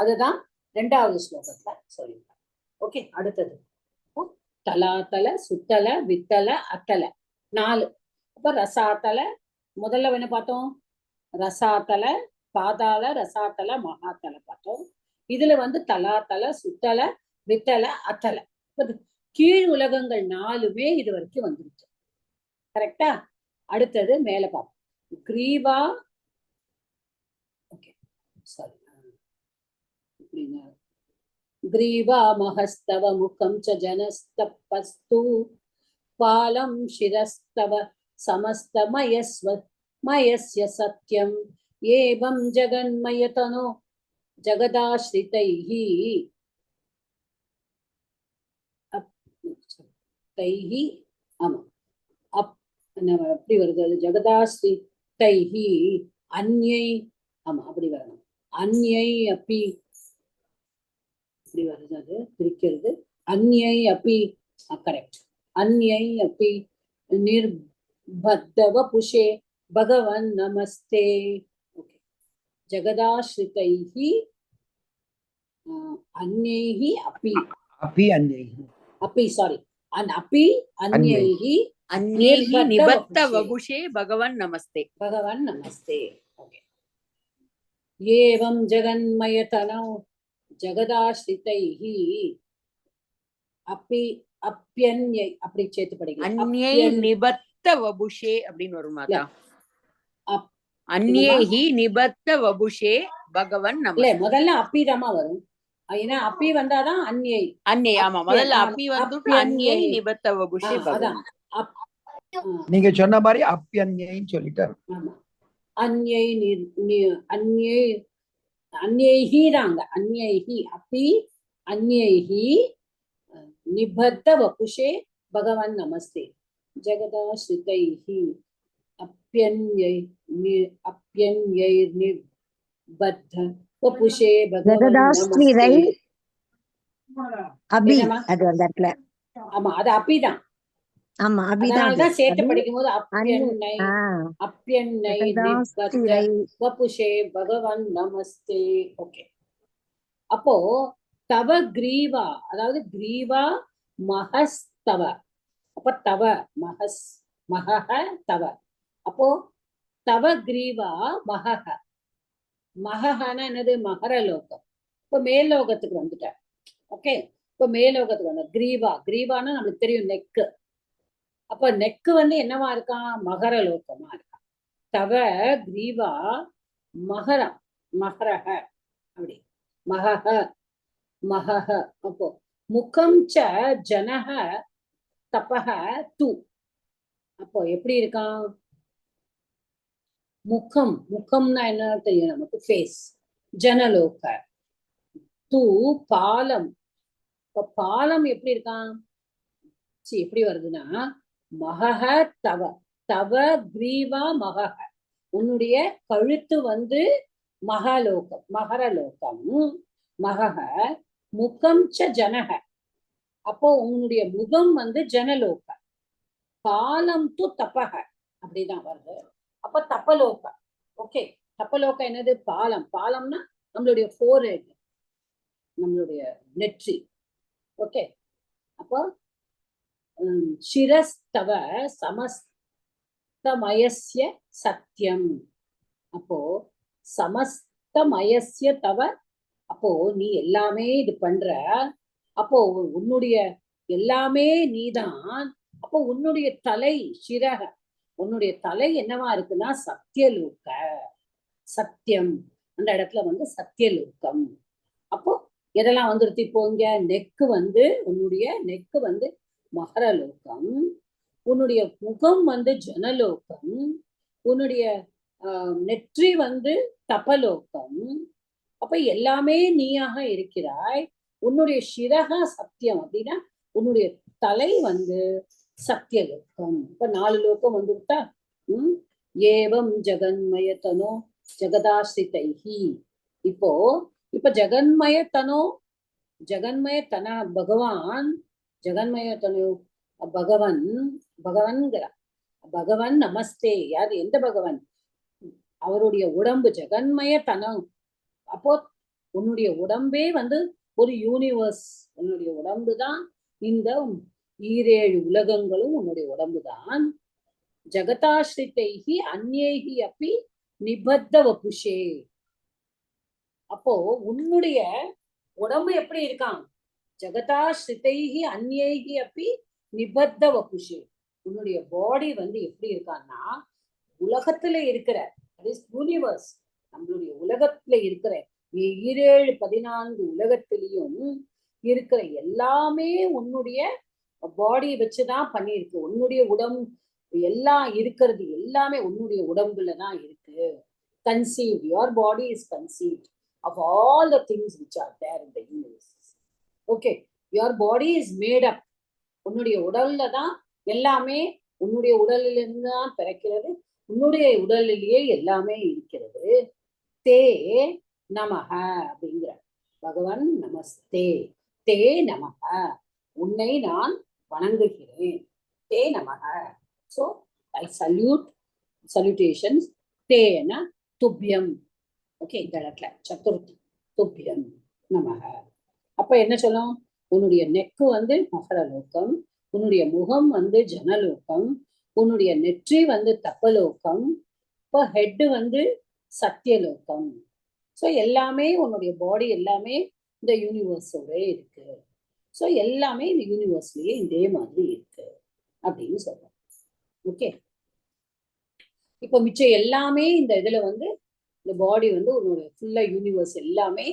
[SPEAKER 1] அதுதான் 2வது ஸ்லோகத்துல சொல்லியிருக்காங்க. ஓகே, அடுத்தது தலாதல சுத்தல வித்தல அத்தல 4. அப்ப ரசாத்தல, முதல்ல என்ன பார்த்தோம், ரசாத்தல பாதாள ரசாத்தல மகாத்தல பார்த்தோம். இதுல வந்து தலாத்தல சுத்தல வித்தல அத்தல, கீழ் உலகங்கள் 4மே இது வரைக்கும் வந்துருச்சு. கரெக்டா? அடுத்தது மேல பார்ப்போம். கிரீவா, ஓகே சாரி, கிரீவா மஹஸ்தவ முகம் ச ஜனஸ்தபஸ்து பாலம் சிரஸ்தவ சமஸ்தமயஸ்ய சத்யம் ஏவம் ஜகன்மயதனோ ஜகதாஸ்ரிதைஹி தைஹி. ஆமா, அப்படி வருது அது, ஜகதாஸ்ரிதைஹி அன்யை. ஆமா, அப்படி வரணும். அன்யை அப்பி, இப்படி வருது, அது பிரிக்கிறது. அன்யை அப்பி, கரெக்ட். அன்யை அப்பி நிர்பத்தவ புஷே பகவன் நமஸ்தே. ஓகே, ஜகதாஸ்ரிதைஹி அன்யைஹி அப்பி, அப்பி சாரி, அப்பி அன்யைஹி
[SPEAKER 2] அன்யைஹி நிபத்த வபுஷே பகவன் நமஸ்தே,
[SPEAKER 1] பகவன் நமஸ்தே. ஓகே, ஏவம் ஜகன்மயதனோ ஜகதாஸ்ரிதைஹி அப்பி அப்யன்யை, அப்படி சேர்த்து படிக்கலாம்.
[SPEAKER 2] அன்யை நிபத்த வபுஷே அப்படின்னு வரும் மாதா. அன்யைஹி நிபத்த வபுஷே பகவன் நமஸ்தே.
[SPEAKER 1] முதல்ல அப்பிதமா வரும், ஏன்னா அப்பி வந்தாதான் அன்யை.
[SPEAKER 2] அன்யை, ஆமா, முதல்ல அப்பி வந்து அன்யை நிபத்த வபுஷே பகவன்.
[SPEAKER 4] நீங்க சொன்ன மாதிரி அப்யன்யைன்னு சொல்லிட்டாரு.
[SPEAKER 1] ஆமா, அன்யை அன்யை அன்யைஹி தாங்க, அன்யைஹி அப்பி அன்யைஹி நிபத்த வபுஷே பகவன் நமஸ்தே ஜகதாஸ்ரிதைஹி அப்யன்யை நிபத்த வபுஷே பகவன் நமஸ்தே.
[SPEAKER 5] அபி அது அந்த இடத்துல.
[SPEAKER 1] ஆமா, அது அபிதான்.
[SPEAKER 5] ஆமா, அபிதான்
[SPEAKER 1] சேர்த்து படிக்கும்போது அப்யன்னை நிபத்த வபுஷே பகவன் நமஸ்தே. ஓகே, அப்போ தவ கிரீவா, அதாவது கிரீவா மஹஸ்தவ, அப்ப தவ மஹஸ் மஹஹ தவ, அப்போ தவ கிரீவா மஹஹ. மஹஹன என்னது, மகரலோகம். இப்ப மேல்லோகத்துக்கு வந்துட்டேன். ஓகே, இப்ப மேல்லோகத்துக்கு வந்த கிரீவா, கிரீவான்னு நம்மளுக்கு தெரியும் நெக்கு. அப்ப நெக்கு வந்து என்னவா இருக்கான், மகரலோகமா இருக்கான். தவ கிரீவா மகரம், மகரஹ அப்படி, மகஹ மகஹ. அப்போ முகம் ச ஜனஹ தபஹ து, அப்போ எப்படி இருக்கான் முகம், முகம்னா என்ன தெரியும் நமக்கு, ஃபேஸ். ஜனலோக து பாலம், இப்ப பாலம் எப்படி இருக்கான், எப்படி வருதுன்னா மகஹ தவ, தவ கிரீவா மகஹ, உன்னுடைய கழுத்து வந்து மகாலோகம், மகரலோகம். மகஹ முகம் ச ஜனஹ, அப்போ உன்னுடைய முகம் வந்து ஜனலோக. பாலம் து தபஹ, அப்படிதான் வருது. அப்ப தப்பலோக. ஓகே, தப்பலோக என்னது, பாலம். பாலம்னா நம்மளுடைய ஃபோர்ஹெட், நம்மளுடைய நெற்றி. ஓகே, அப்போ சிரஸ்தவ சமஸ்தமயஸ்ய சத்தியம். அப்போ சமஸ்தமயஸ்ய தவ, அப்போ நீ எல்லாமே இது பண்ற, அப்போ உன்னுடைய எல்லாமே நீதான். அப்போ உன்னுடைய தலை சிரக, உன்னுடைய தலை என்னவா இருக்குன்னா சத்தியலோக, சத்தியம். அந்த இடத்துல வந்து சத்தியலோகம். அப்போ எதெல்லாம் வந்துருது இப்போ இங்க நெக்கு வந்து, உன்னுடைய நெக்கு வந்து மகரலோகம், உன்னுடைய முகம் வந்து ஜனலோகம், உன்னுடைய நெற்றி வந்து தபலோகம். அப்ப எல்லாமே நீயாக இருக்கிறாய். உன்னுடைய சிரகா சத்தியம் அப்படின்னா உன்னுடைய தலை வந்து சத்தியலோகம். இப்ப 4 லோகம் வந்துட்டா. ஏவம் ஜெகன்மயதனோ ஜெகதாஸ்ரிதைஹி. இப்போ இப்ப ஜெகன்மயதனோ, ஜெகன்மயதன பகவான், ஜெகன்மயதனோ பகவன், பகவன்கிற பகவன் நமஸ்தே. யாரு? எந்த பகவன்? அவருடைய உடம்பு ஜெகன்மயதனம். அப்போ உன்னுடைய உடம்பே வந்து ஒரு யூனிவர்ஸ். உன்னுடைய உடம்பு தான் இந்த 7 உலகங்களும் உன்னுடைய உடம்பு தான். ஜெகதாஸ்ரிதைஹி அந்யேஹி அப்பி நிபத்த வபுஷே. அப்போ உன்னுடைய உடம்பு எப்படி இருக்கான்? ஜெகதாஸ்ரிதைஹி அந்யேஹி அப்பி நிபத்த வபுஷே. உன்னுடைய பாடி வந்து எப்படி இருக்கான்னா உலகத்துல இருக்கிற யூனிவர்ஸ், நம்மளுடைய உலகத்துல இருக்கிற 7-14 உலகத்திலையும் இருக்கிற எல்லாமே உன்னுடைய பாடி வச்சுதான் பண்ணிருக்கு. உன்னுடைய உடம்பு எல்லாம் இருக்கிறது எல்லாமே உன்னுடைய உடம்புலதான் இருக்கு. Conceive, your body is conceived of all the things which are there in the universe. Okay, your body is made up. உன்னுடைய உடல்ல தான் எல்லாமே, உன்னுடைய உடலில் இருந்து தான் பிறக்கிறது, உன்னுடைய உடலிலேயே எல்லாமே இருக்கிறது. தே நமஹ அப்படிங்கிற பகவான் நமஸ்தே. தே நமஹ, உன்னை நான் வணங்குகிறேன். தே நமஹ. So I salute, salutations. தேனா துப்யம். ஓகே, இந்த இடத்துல சதுர்த்தி துப்யம் நமஹ. அப்ப என்ன சொல்லும்? உன்னுடைய நெக்கு வந்து மகரலோகம், உன்னுடைய முகம் வந்து ஜனலோகம், உன்னுடைய நெற்றி வந்து தப்பலோகம், இப்போ ஹெட் வந்து சத்தியலோகம். ஸோ எல்லாமே உன்னுடைய பாடி எல்லாமே இந்த யூனிவர்ஸோட இருக்கு. ஸோ எல்லாமே இந்த யூனிவர்ஸ்லயே இதே மாதிரி இருக்கு அப்படின்னு சொல்றோம். ஓகே, இப்போ மிச்சம் எல்லாமே இந்த இதுல வந்து இந்த பாடி வந்து உன்னுடைய ஃபுல்லா யூனிவர்ஸ் எல்லாமே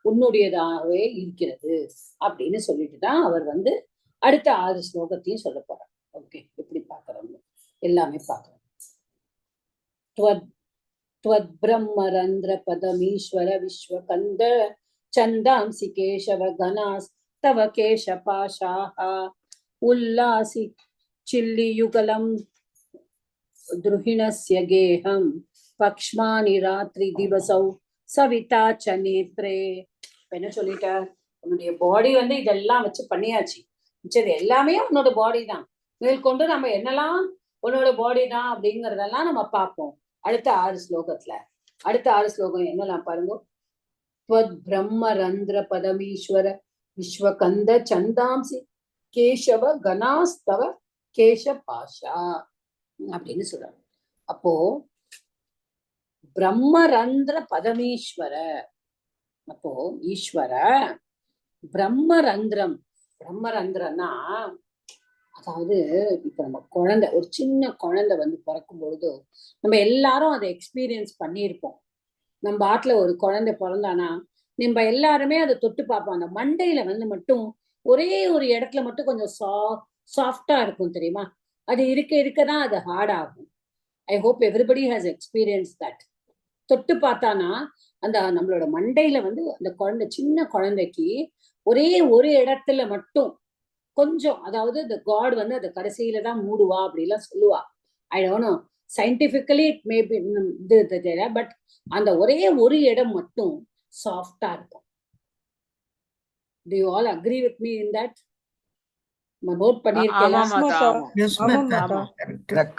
[SPEAKER 1] உன்னுடையதாகவே இருக்கிறது அப்படின்னு சொல்லிட்டு தான் அவர் வந்து அடுத்த 6 ஸ்லோகத்தையும் சொல்ல போறார். ஓகே, எப்படி பாக்குறோம் எல்லாமே பாக்குறோம். त्वद्ब्रह्मरन्ध्र पदमीश्वर विश्वकन्द छन्दांसि केशव गणास् तव केशपाशाः उल्लासि चिल्लियुगलं द्रुहिणस्य गेहं पक्ष्मानि रात्रि दिवसौ सविता च नेत्रे. என்ன சொல்லிட்ட? உன்னுடைய பாடி வந்து இதெல்லாம் வச்சு பண்ணியாச்சு. மிச்சது எல்லாமே உன்னோட பாடி தான். மேற்கொண்டு நம்ம என்னெல்லாம் உன்னோட பாடி தான் அப்படிங்கறதெல்லாம் நம்ம பார்ப்போம் அடுத்த 6 ஸ்லோகத்துல. அடுத்த 6 ஸ்லோகம் என்னெல்லாம் பாருங்க. பிரம்மரந்திர பதமீஸ்வர விஸ்வகந்த சந்தாம்சி கேசவ கணாஸ்தவ கேச பாஷா அப்படின்னு சொல்றாங்க. அப்போ பிரம்மரந்திர பதமீஸ்வர, அப்போ ஈஸ்வர பிரம்மரந்திரம். பிரம்மரந்திரம்னா அதாவது இப்ப நம்ம குழந்தை, ஒரு சின்ன குழந்தை வந்து பிறக்கும் பொழுது நம்ம எல்லாரும் அதை எக்ஸ்பீரியன்ஸ் பண்ணியிருப்போம். நம்ம ஆட்டுல ஒரு குழந்தை பிறந்தானா நம்ம எல்லாருமே அதை தொட்டு பார்ப்போம். அந்த மண்டையில வந்து மட்டும் ஒரே ஒரு இடத்துல மட்டும் கொஞ்சம் சாஃப்டா இருக்கும் தெரியுமா? அது இருக்கதான் அது ஹார்ட் ஆகும். I hope everybody has experience that. தொட்டு பார்த்தானா அந்த நம்மளோட மண்டையில வந்து அந்த குழந்தை, சின்ன குழந்தைக்கு ஒரே ஒரு இடத்துல மட்டும் கொஞ்சம், அதாவது இந்த காட் வந்து அதை கடைசியில தான் மூடுவா அப்படிலாம் சொல்லுவா. I don't know scientifically it may be இது, பட் அந்த ஒரே ஒரு இடம் மட்டும் சாஃப்டா இருக்கும். Do you all agree with me in that? Note பண்ணிருக்கேன்.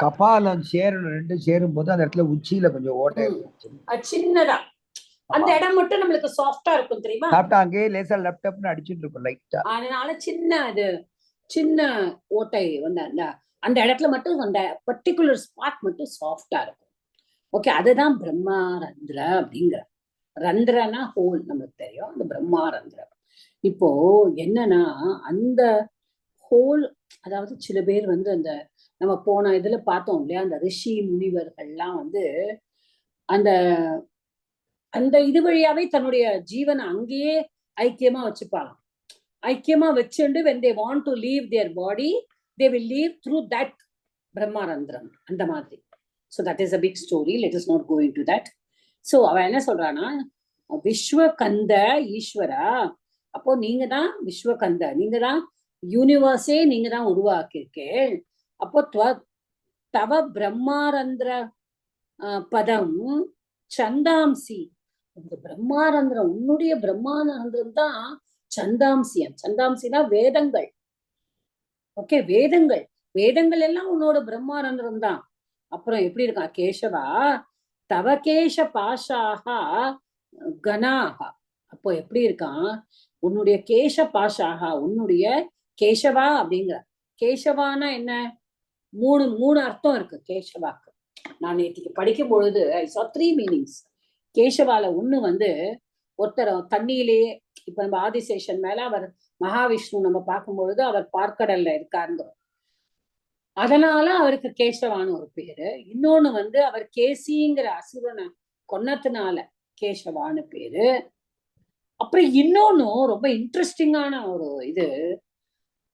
[SPEAKER 4] கபாலம் சேரும் 2 சேரும் போது அந்த இடத்துல உச்சியில கொஞ்சம் ஓட்டை
[SPEAKER 1] சின்னதா அந்த இடம் மட்டும் நம்மளுக்கு சாஃப்டா இருக்கும் தெரியுமா?
[SPEAKER 4] சாப்பிட்டா அங்கேயே லேசா லேப்டாப்னு அடிச்சுட்டு இருக்கும் லைட்டா.
[SPEAKER 1] அதனால சின்ன ஓட்டை வந்து அந்த இடத்துல மட்டும் அந்த பர்டிகுலர் ஸ்பாட் மட்டும் சாஃப்டா இருக்கும். ஓகே, அதுதான் பிரம்மா ரந்திர அப்படிங்கிற. ரந்திரனா ஹோல் நம்மளுக்கு தெரியும், அந்த பிரம்மா ரந்திரம். இப்போ என்னன்னா அந்த ஹோல், அதாவது சில பேர் வந்து அந்த நம்ம போன இதுல பார்த்தோம் இல்லையா, அந்த ரிஷி முனிவர்கள்லாம் வந்து அந்த அந்த இது வழியாவே தன்னுடைய ஜீவனை அங்கேயே ஐக்கியமா வச்சுப்பாங்க. ஐக்கியமா வச்சுண்டு when they want to leave their body they will leave through that பிரம்மாரந்திரம், அந்த மாதிரி. So that is a big story, let us not go into that. So அவ என்ன சொல்றானா, விஸ்வகந்த ஈஸ்வரா, அப்போ நீங்க தான் விஸ்வகந்த, நீங்க தான் யூனிவர்ஸே நீங்க தான் உருவாக்கியிருக்கேன். அப்போ தவ பிரம்மாரந்திர பதம் சந்தாம்சி, இந்த பிரம்மாரந்திரம், உன்னுடைய பிரம்மானந்திரம் தான் சந்தாம்சியம். சந்தாம்சினா வேதங்கள். ஓகே, வேதங்கள் எல்லாம் உன்னோட பிரம்மானந்திரம் தான். அப்புறம் எப்படி இருக்கா கேசவா, தவ கேச பாஷாகா கணாகா, அப்போ எப்படி இருக்கான் உன்னுடைய கேச பாஷாகா, உன்னுடைய கேசவா அப்படிங்கிற. கேசவானா என்ன, மூணு அர்த்தம் இருக்கு கேசவாக்கு. நான் நேற்றுக்கு படிக்கும் பொழுது ஐ saw 3 meanings. கேசவால ஒண்ணு வந்து ஒருத்தர் தண்ணியிலேயே, இப்ப நம்ம ஆதிசேஷன் மேல அவர் மகாவிஷ்ணு நம்ம பார்க்கும்பொழுது அவர் பார்க்கடல்ல இருக்காருங்கிறோம், அதனால அவருக்கு கேசவான்னு ஒரு பேரு. இன்னொன்னு வந்து அவர் கேசிங்கிற அசுரனை கொன்னதுனால கேசவான்னு பேரு. அப்புறம் இன்னொன்னும் ரொம்ப இன்ட்ரெஸ்டிங்கான ஒரு இது,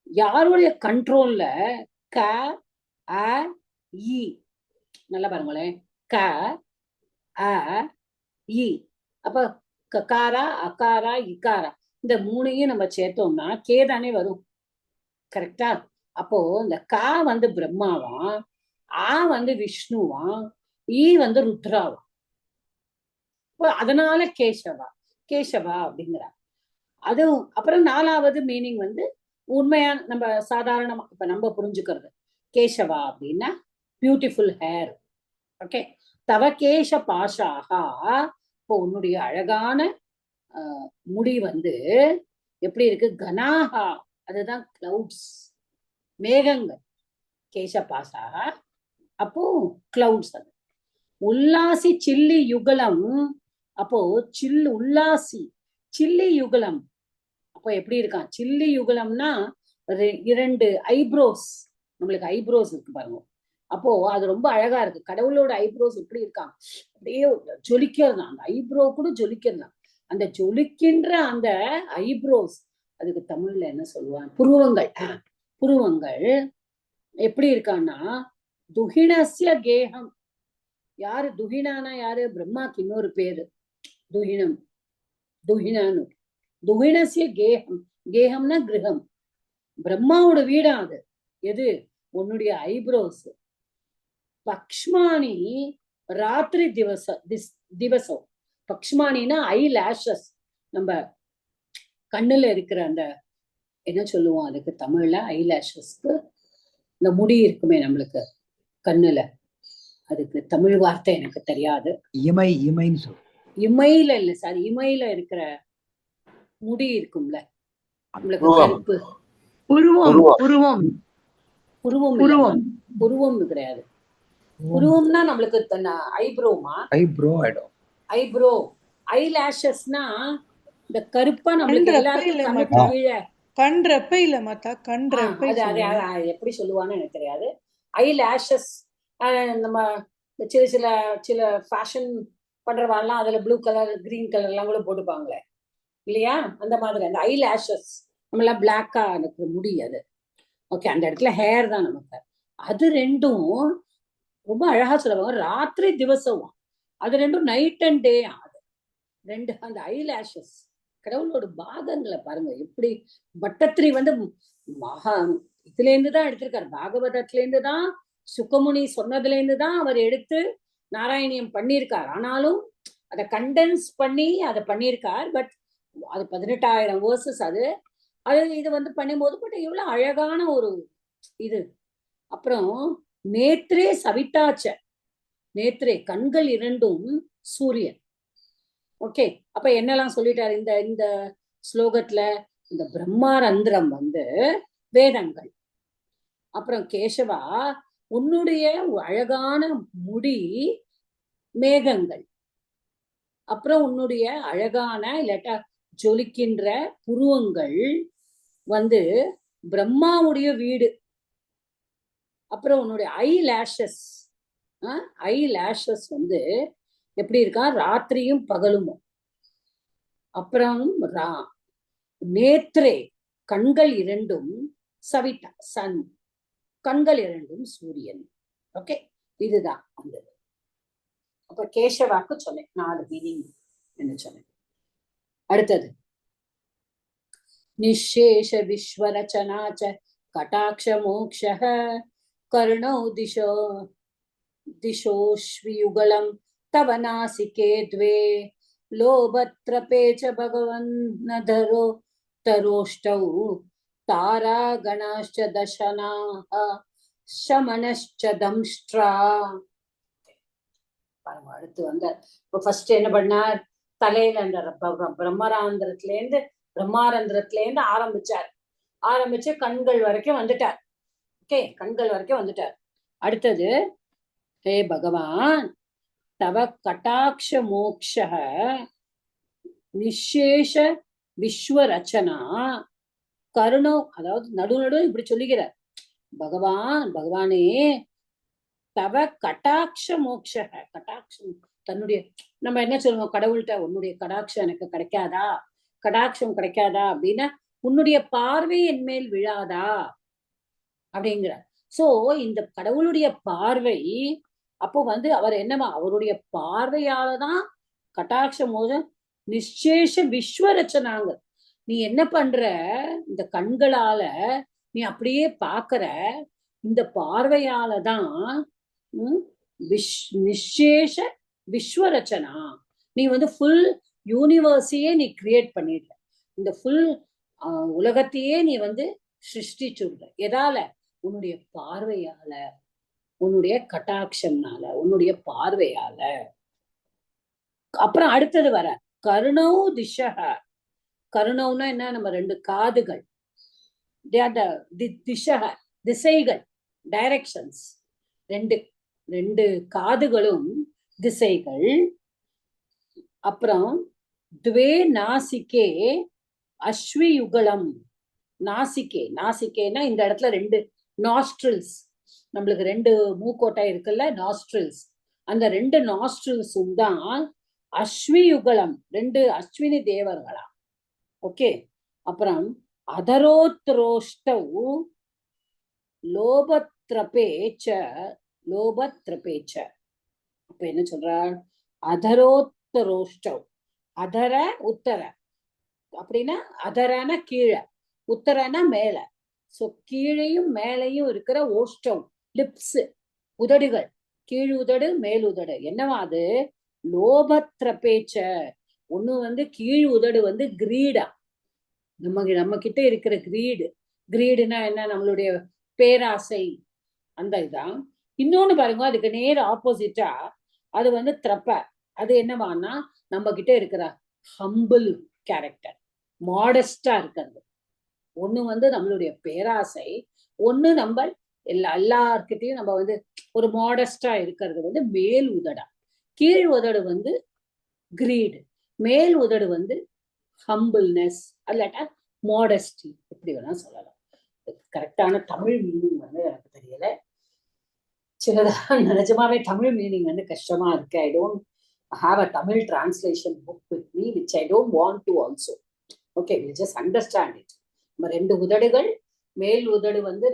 [SPEAKER 1] யாருடைய கண்ட்ரோல்ல க அ இ, நல்லா பாருங்களேன், க அ இ, அப்ப ககாரா அகாரா இகாரா இந்த மூணையும் நம்ம சேர்த்தோம்னா கே தானே வரும், கரெக்டா? அப்போ இந்த கா வந்து பிரம்மாவா, ஆ வந்து விஷ்ணுவா, ஈ வந்து ருத்ராவா. அதனால கேசவா அப்படிங்கிறா. அதுவும் அப்புறம் 4வது மீனிங் வந்து உண்மையான நம்ம சாதாரணமா இப்ப நம்ம புரிஞ்சுக்கிறது, கேசவா அப்படின்னா பியூட்டிஃபுல் ஹேர். ஓகே, தவ கேச பாஷாகா, இப்போ உன்னுடைய அழகான முடி வந்து எப்படி இருக்கு, கனாகா, அதுதான் கிளவுட்ஸ், மேகங்கள். கேச பாஷாகா அப்போ கிளவுட்ஸ். அது உல்லாசி சில்லி யுகலம், அப்போ உல்லாசி சில்லி யுகலம், அப்போ எப்படி இருக்கான் சில்லி யுகலம்னா 2 ஐப்ரோஸ், நம்மளுக்கு ஐப்ரோஸ் இருக்கு பாருங்க. அப்போ அது ரொம்ப அழகா இருக்கு, கடவுளோட ஐப்ரோஸ் எப்படி இருக்கான், அப்படியே ஜொலிக்கிறதான், அந்த ஐப்ரோ கூட ஜொலிக்கிறதான். அந்த ஜொலிக்கின்ற அந்த ஐப்ரோஸ், அதுக்கு தமிழ்ல என்ன சொல்லுவாங்க, புருவங்கள் எப்படி இருக்கான்னா துஹிணஸ்ய கேகம். யாரு துஹினானா யாரு, பிரம்மாக்கு இன்னொரு பேரு துஹினானு. துஹிணஸ்ய கேகம்னா கிரகம், பிரம்மாவோட வீடா அது. எது, உன்னுடைய ஐப்ரோஸ். பக்ஷ்மானி ராத்திரி திவசம், பக்ஷ்மானினா ஐ லேஷஸ், நம்ம கண்ணுல இருக்கிற அந்த என்ன சொல்லுவோம் அதுக்கு தமிழ்ல, ஐ லேஷஸ்க்கு இந்த முடி இருக்குமே நம்மளுக்கு கண்ணுல, அதுக்கு தமிழ் வார்த்தை எனக்கு தெரியாது. இமையில இல்ல சார், இமையில இருக்கிற முடி இருக்கும்ல நம்மளுக்கு கருப்பு, புருவம் கிடையாது. புருவம்னா நம்மளுக்கு ஐப்ரோமா, ஐப்ரோ. ஐ லேஷஸ்னா இந்த கருப்பா நம்மளுக்கு எல்லாருக்கும் கண்ணுக்கு கீழே
[SPEAKER 6] கண்றப்பை இல்ல மாத்தா, கண்றப்பை
[SPEAKER 1] எப்படி சொல்லுவான்னு எனக்கு தெரியாது. ஐ லேஷஸ் நம்ம சில ஃபேஷன் பண்றவாள்லாம் அதுல ப்ளூ கலர் கிரீன் கலர் எல்லாம் கூட போட்டுப்பாங்களே இல்லையா, அந்த மாதிரி அந்த ஐ லேஷஸ் நம்ம எல்லாம் பிளாக்கா எனக்கு முடியாது. ஓகே, அந்த இடத்துல ஹேர் தான் நமக்கு. அது ரெண்டும் ரொம்ப அழகா சொல்லுவாங்க, ராத்திரி திவசம். அது ரெண்டும் நைட் அண்ட் டே. அது ரெண்டு அந்த ஐ லேஷஸ் கடவுளோட பாகங்களை பாருங்க எப்படி. பட்டத்திரி வந்து மகா இதுல இருந்துதான் எடுத்திருக்காரு, பாகவதத்துல இருந்துதான், சுக்கமுனி சொன்னதுல இருந்துதான் அவர் எடுத்து நாராயணியம் பண்ணியிருக்கார். ஆனாலும் அதை கண்டென்ஸ் பண்ணி அதை பண்ணியிருக்கார். பட் அது 18,000 வேர்சஸ். அது இது வந்து பண்ணும்போது பட் இவ்வளவு அழகான ஒரு இது. அப்புறம் நேத்ரே சவிட்டாச்ச, நேத்ரே கண்கள் இரண்டும் சூரியன். ஓகே, அப்ப என்னெல்லாம் சொல்லிட்டாரு இந்த இந்த ஸ்லோகத்துல? இந்த பிரம்மாரந்திரம் வந்து வேதங்கள். அப்புறம் கேசவா, உன்னுடைய அழகான முடி மேகங்கள். அப்புறம் உன்னுடைய அழகான இல்லாட்டா ஜொலிக்கின்ற புருவங்கள் வந்து பிரம்மாவுடைய வீடு. அப்புறம் உன்னுடைய ஐ லேஷஸ் வந்து எப்படி இருக்கா? ராத்திரியும் பகலும். அப்புறம் நேத்ரே, கண்கள் இரண்டும் சவிதா, சன், கண்கள் இரண்டும் சூரியன். ஓகே, இதுதான் அந்த. அப்ப கேசவாக்கு சொன்னேன் 4 மீனிங் என்ன சொன்னேன். அடுத்தது நிஷேஷ விஸ்வரச்சனாச்ச கடாட்ச மோக்ஷः கர்ணௌ திசோஷ்வியுகலம் தவ நாசிகே द्वे लोभत्रपे च भगवन्नधरो तरोष्टौ तारागणाश्च दशनाः शमनश्च दंष्ट्रा. அடுத்து வந்த ஃபர்ஸ்ட் என்ன பண்ணார்? தலையில அந்த பிரம்மாரந்திரத்திலேருந்து ஆரம்பிச்சு கண்கள் வரைக்கும் வந்துட்டார். ஓகே, கண்கள் வரைக்கும் வந்துட்டார். அடுத்தது, ஹே பகவான், தவ கடாட்ச மோக்ஷः நிஷேஷ விஸ்வரச்சனா கருணோ, அதாவது நடு இப்படி சொல்லுகிறார். பகவானே, தவ கடாட்ச மோக்ஷः, கடாட்சம் தன்னுடைய, நம்ம என்ன சொல்லுவோம் கடவுள்கிட்ட, உன்னுடைய கடாட்சம் எனக்கு கிடைக்காதா, கடாட்சம் கிடைக்காதா அப்படின்னா, உன்னுடைய பார்வை என் மேல் விழாதா அப்படிங்கிறார். சோ இந்த கடவுளுடைய பார்வை அப்போ வந்து அவர் என்னவா, அவருடைய பார்வையாலதான் கடாட்ச மோகம் நிச்சேஷ விஸ்வரச்சனாங்க. நீ என்ன பண்ற? இந்த கண்களால நீ அப்படியே பாக்குற, இந்த பார்வையாலதான் நிச்சேஷ விஸ்வரச்சனா, நீ வந்து ஃபுல் யூனிவர்ஸையே நீ கிரியேட் பண்ணிடுற, இந்த ஃபுல் உலகத்தையே நீ வந்து சிருஷ்டிச்சுடுற. எதால? உன்னுடைய பார்வையால, உன்னுடைய கட்டாட்சம்னால, உன்னுடைய பார்வையால. அப்புறம் அடுத்தது வர கருணௌ திசக. கருணௌன்னா என்ன? நம்ம 2 காதுகள், திசக திசைகள், டைரக்ஷன்ஸ். 2 காதுகளும் திசைகள். அப்புறம் துவே நாசிகே அஸ்வியுகலம். நாசிக்கேன்னா இந்த இடத்துல 2 நாஸ்ட்ரில்ஸ், நம்மளுக்கு 2 மூக்கோட்டை இருக்குல்ல, நாஸ்ட்ரில்ஸ். அந்த 2 நாஸ்ட்ரில்ஸும் தான் அஸ்வியுகலம், 2 அஸ்வினி தேவர்களா. ஓகே, அப்புறம் அதரோத்ரோஷ்டௌ லோபத்ரபேச்ச. அப்ப என்ன சொல்றார்? அதரோத்தரோஷ்டௌ, அதர உத்தர அப்படின்னா, அதரான கீழே, உத்தரனா மேல. சோ கீழையும் மேலையும் இருக்கிற ஓஷ்டம், லிப்ஸ், உதடுகள், கீழ் உதடு மேல் உதடு. என்னவா அது? லோபத்ரபேச்ச. ஒண்ணு வந்து கீழ் உதடு வந்து கிரீடா, நம்ம கிட்ட இருக்கிற கிரீடுனா என்ன? நம்மளுடைய பேராசை, அந்த இதான். இன்னொன்னு பாருங்க, அதுக்கு நேர் ஆப்போசிட்டா அது வந்து திரப்ப. அது என்னவானா, நம்ம கிட்ட இருக்கிற ஹம்பிள் கேரக்டர், மாடஸ்டா இருக்கிறது. ஒண்ணு வந்து நம்மளுடைய பேராசை, ஒண்ணு நம்ம எல்லார்கிட்டையும் நம்ம வந்து ஒரு மாடஸ்டா இருக்கிறது வந்து மேல் உதடா. கீழ் உதடு வந்து கிரீடு, மேல் உதடு வந்து ஹம்பிள்னஸ், அல்லாட்டா மாடஸ்டி, எப்படி வேணா சொல்லலாம். கரெக்டான தமிழ் மீனிங் வந்து எனக்கு தெரியல. சிலதான் நிஜமாவே தமிழ் மீனிங் வந்து கஷ்டமா இருக்கு. I don't have a Tamil translation book with me, which I don't want to also. Okay, we'll just understand it. நம்ம 2 உதடுகள், மேல் உதடு வந்து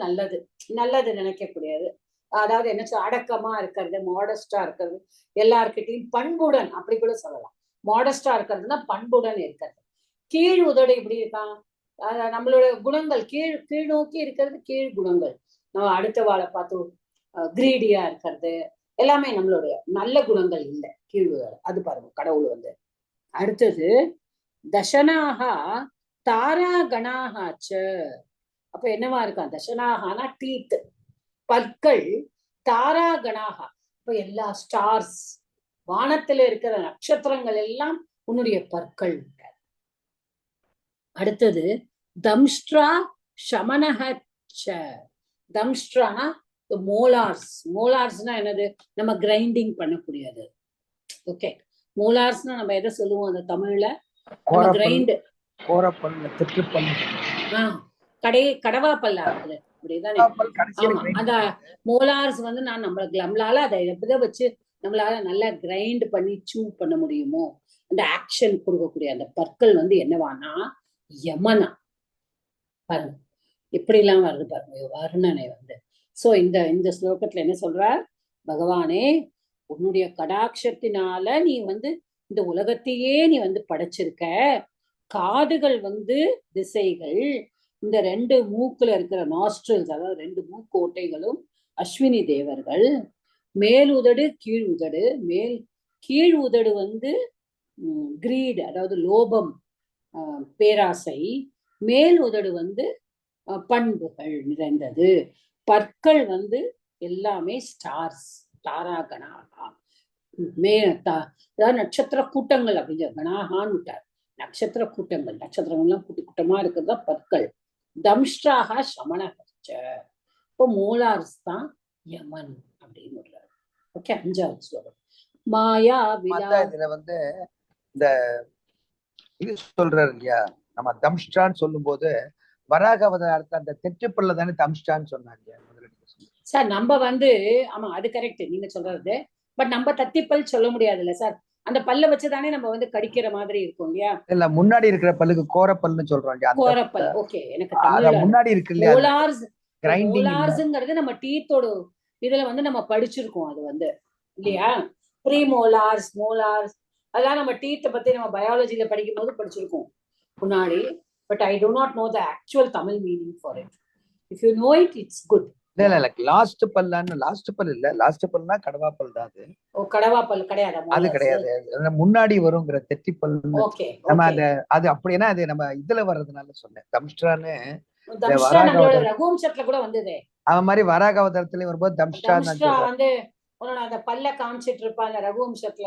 [SPEAKER 1] நல்லது நினைக்கக்கூடியது. அதாவது என்ன அடக்கமா இருக்கிறது, மாடஸ்டா இருக்கிறது, எல்லார்கிட்டையும் பண்புடன், அப்படி கூட சொல்லலாம். மாடஸ்டா இருக்கிறதுனா பண்புடன் இருக்கிறது. கீழ் உதடு எப்படி இருக்கான்? நம்மளோட குணங்கள் கீழ் நோக்கி இருக்கிறது, கீழ் குணங்கள். நம்ம அடுத்த வாழை பார்த்து கிரீடியா இருக்கிறது, எல்லாமே நம்மளுடைய நல்ல குணங்கள் இல்லை, கீழ் உதடு. அது பாருங்க கடவுள் வந்து. அடுத்தது தசனாகா தாரா கணாகாச்ச. அப்ப என்னவா இருக்கான்? தசனாகானா டீத், பற்கள். தாரா கணாகா, இப்ப எல்லா ஸ்டார்ஸ், வானத்துல இருக்கிற நட்சத்திரங்கள் எல்லாம் உன்னுடைய பற்கள். அடுத்தது தம்ஷ்ட்ரா சமனஹச்ச. தம்ஷ்ட்ரானா மோலார்ஸ். மோலார்ஸ்னா என்னது? நம்ம கிரைண்டிங் பண்ணக்கூடியது. ஓகே, மோலார்ஸ்னா நம்ம எதை சொல்லுவோம் அந்த தமிழ்ல? நம்ம கிரைண்ட்.
[SPEAKER 4] கோரப்பல், திட்டுப்பல்,
[SPEAKER 1] கடவா பல்லா அது அப்படிதானே? ஆமா, அந்த மோலார்ஸ் வந்து நம்மளால அதை எதை வச்சு நம்மளால நல்லா கிரைண்ட் பண்ணி சூ பண்ண முடியுமோ அந்த ஆக்ஷன் கொடுக்கக்கூடிய அந்த பற்கள் வந்து என்னவானா யமனா. பாருங்க எப்படி எல்லாம் வருது பாருங்க வர்ணனை வந்து. சோ இந்த ஸ்லோகத்துல என்ன சொல்றார் பகவானே, உன்னுடைய கடாட்சத்தினால நீ வந்து இந்த உலகத்தையே நீ வந்து படைச்சிருக்க. காதுகள் வந்து திசைகள், இந்த 2 மூக்குல இருக்கிற நாஸ்ட்ரல்ஸ், அதாவது 2 மூக்கோட்டைகளும் அஸ்வினி தேவர்கள். மேல் உதடு கீழ் உதடு. கீழ் உதடு வந்து கிரீட், அதாவது லோபம், பேராசை. மேல் உதடு வந்து பண்புகள் நிறைந்தது. பற்கள் வந்து எல்லாமே ஸ்டார்ஸ், தாராகணாகா. அதாவது நட்சத்திர கூட்டங்கள் அப்படின்னு கணாகான்னு விட்டார். நட்சத்திர கூட்டங்கள், நட்சத்திரங்கள்லாம் கூட்டி கூட்டமா இருக்கிறது தான் பற்கள். தம்ஷ்டாக சமணகச்ச. இப்போ மோலார்ஸ் தான் யமன் அப்படின்னு சொல்றாரு. ஓகே, 5வது ஸ்லோகம். மாயா விலா.
[SPEAKER 4] இதுல வந்து இந்த இது சொல்றாரு இல்லையா, நம்ம தம்ஷ்டான்னு சொல்லும் போது வராக அவதாரத்தை அந்த தெற்றுப்பல்ல தானே தம்ஷ்டான்னு சொன்னாங்க
[SPEAKER 1] சார். நம்ம வந்து ஆமா அது கரெக்ட் நீங்க சொல்றது. பட் நம்ம தத்திப்பல் சொல்ல முடியாதுல்ல சார். அந்த பல்ல வச்சுதானே நம்ம வந்து கடிக்கிற மாதிரி இருக்கும் இல்லையா?
[SPEAKER 4] இல்ல, முன்னாடி இருக்கிற பல்லுக்கு கோரப்பல்னு சொல்றோம்.
[SPEAKER 1] கோரப்பல். ஓகே, எனக்கு தமிழ்ல
[SPEAKER 4] முன்னாடி இருக்கு இல்லையா,
[SPEAKER 1] மோலார்ஸ்.
[SPEAKER 4] கிரைண்டிங்.
[SPEAKER 1] மோலார்ஸ்ங்கிறது நம்ம டீத்தோட இதுல வந்து நம்ம படிச்சிருக்கோம் அது வந்து இல்லையா? ப்ரீ மோலார்ஸ், மோலார்ஸ், அதெல்லாம் நம்ம டீத்தை பத்தி நம்ம பயாலஜில படிக்கும் போது படிச்சிருக்கோம் முன்னாடி. But I do not know the actual Tamil meaning for it. If you know it, it's good.
[SPEAKER 4] இல்ல லாஸ்ட் பல்லான்னு. லாஸ்ட் பல் இல்ல, லாஸ்ட் பல்னா கடவாப்பல் தான் அது.
[SPEAKER 1] ஓ, கடவாப்பல் கிடையாது,
[SPEAKER 4] அது கிடையாது. முன்னாடி வருங்கிற தெட்டிப்பல்.
[SPEAKER 1] ஓகே,
[SPEAKER 4] நம்ம அது அப்படின்னா அது நம்ம இதுல வர்றதுனால சொன்னேன். தம்ஷ்டான்னு
[SPEAKER 1] ரகுவம்சத்துல கூட வந்ததே.
[SPEAKER 4] அவன் மாதிரி வராக அவதாரத்துல வரும்போது தம்ஷ்டா
[SPEAKER 1] வந்து அந்த பல்ல காமிச்சிட்டு இருப்பாங்க ரகுவம்சத்துல.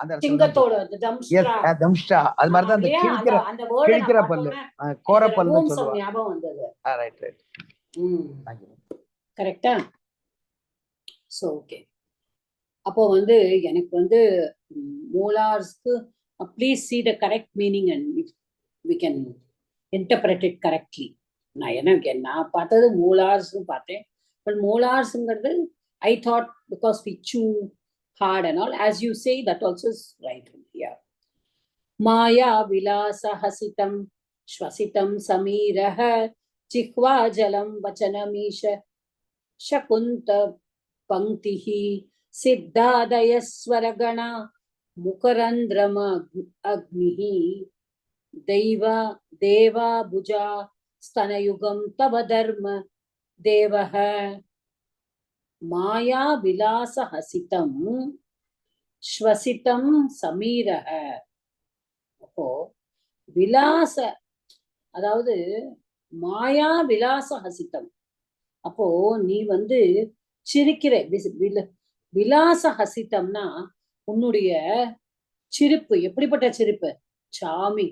[SPEAKER 1] அந்த
[SPEAKER 4] சிங்கத்தோட தம்ஷ்டா அது மாதிரி தான்.
[SPEAKER 1] அந்த
[SPEAKER 4] கிழிக்கிற பல்லு கோரப்பல்னு சொல்லுவாங்க.
[SPEAKER 1] ஞாபகம் வந்தது.
[SPEAKER 4] Right right.
[SPEAKER 1] கரெக்டா? சோ ஓகே, அப்போ வந்து எனக்கு வந்து மோலார்ஸ்க்கு please see the correct meaning and we can interpret it correctly. நான் பார்த்தது மோலார்ஸ்னு பார்த்தேன். பட் மோலார்ஸ்ங்கிறது I thought because we chew hard and all, as you say, that also is right. Yeah. Maya vilasa hasitam shvasitam samirah jikhva jalam vachanamisha shakunta panktihi siddhadayaswaragana mukarandrama agnihi deva bhuja stanayugam tava dharma devaha. மாயா விலாச ஹசிதம் ஸ்வசிதம் சமீரஹ. அப்போ விலாச, அதாவது மாயா விலாச ஹசிதம். அப்போ நீ வந்து சிரிக்கிற விலாச ஹசிதம்னா உன்னுடைய சிரிப்பு எப்படிப்பட்ட சிரிப்பு? சாமி.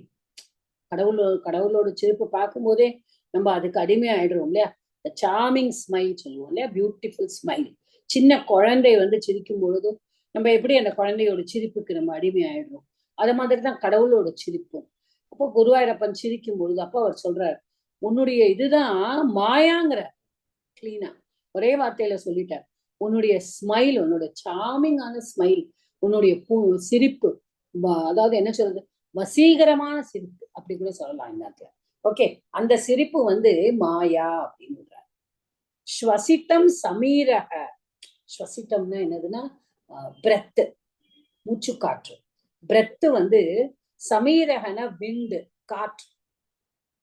[SPEAKER 1] கடவுளோட சிரிப்பு பார்க்கும் போதே நம்ம அதுக்கு அடிமையாயிடுறோம் இல்லையா? சார்மிங் ஸ்மைல் சொல்லுவோம் இல்லையா? Beautiful smile. சின்ன குழந்தை வந்து சிரிக்கும் பொழுது நம்ம எப்படி அந்த குழந்தையோட சிரிப்புக்கு நம்ம அடிமை ஆயிடுறோம். அது மாதிரிதான் கடவுளோட சிரிப்பும். அப்போ குருவாயூரப்பன் சிரிக்கும் பொழுது அப்போ அவர் சொல்றார், உன்னுடைய இதுதான் மாயாங்கிற. கிளீனா ஒரே வார்த்தையில சொல்லிட்டார். உன்னுடைய ஸ்மைல், உன்னோட சார்மிங்கான ஸ்மைல், உன்னுடைய சிரிப்பு, அதாவது என்ன சொல்றது, வசீகரமான சிரிப்பு அப்படி கூட சொல்லலாம் இந்த இடத்துல. ஓகே, அந்த சிரிப்பு வந்து மாயா அப்படின்னு. ஸ்வசித்தம் சமீரக. ஸ்வசித்தம்னா என்னதுன்னா பிரெத்து, மூச்சு காற்று. பிரெத்து வந்து சமீரகன விண்டு, காற்று.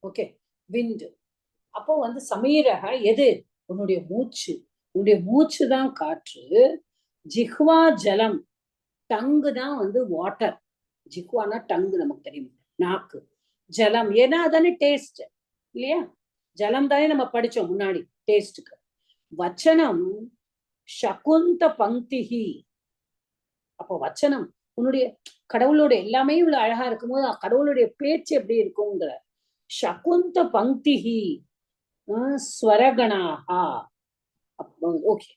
[SPEAKER 1] ஓகே, விண்டு. அப்போ வந்து சமீரக எது? உன்னுடைய மூச்சு. உன்னுடைய மூச்சு தான் காற்று. ஜிஹ்வா ஜலம், டங்கு தான் வந்து வாட்டர். ஜிஹ்வானா டங்கு, நமக்கு தெரியும், நாக்கு. ஜலம் ஏன்னா அதானே டேஸ்ட் இல்லையா? ஜலம் தானே நம்ம படிச்சோம் முன்னாடி டேஸ்டுக்கு. வச்சனம் சகுந்த பங்கிஹி. அப்போ வச்சனம் உன்னுடைய கடவுளோட எல்லாமே இவ்வளவு அழகா இருக்கும்போது கடவுளுடைய பேச்சு எப்படி இருக்குங்கிற சகுந்த பங்கிஹி ஸ்வரகணாகா. ஓகே,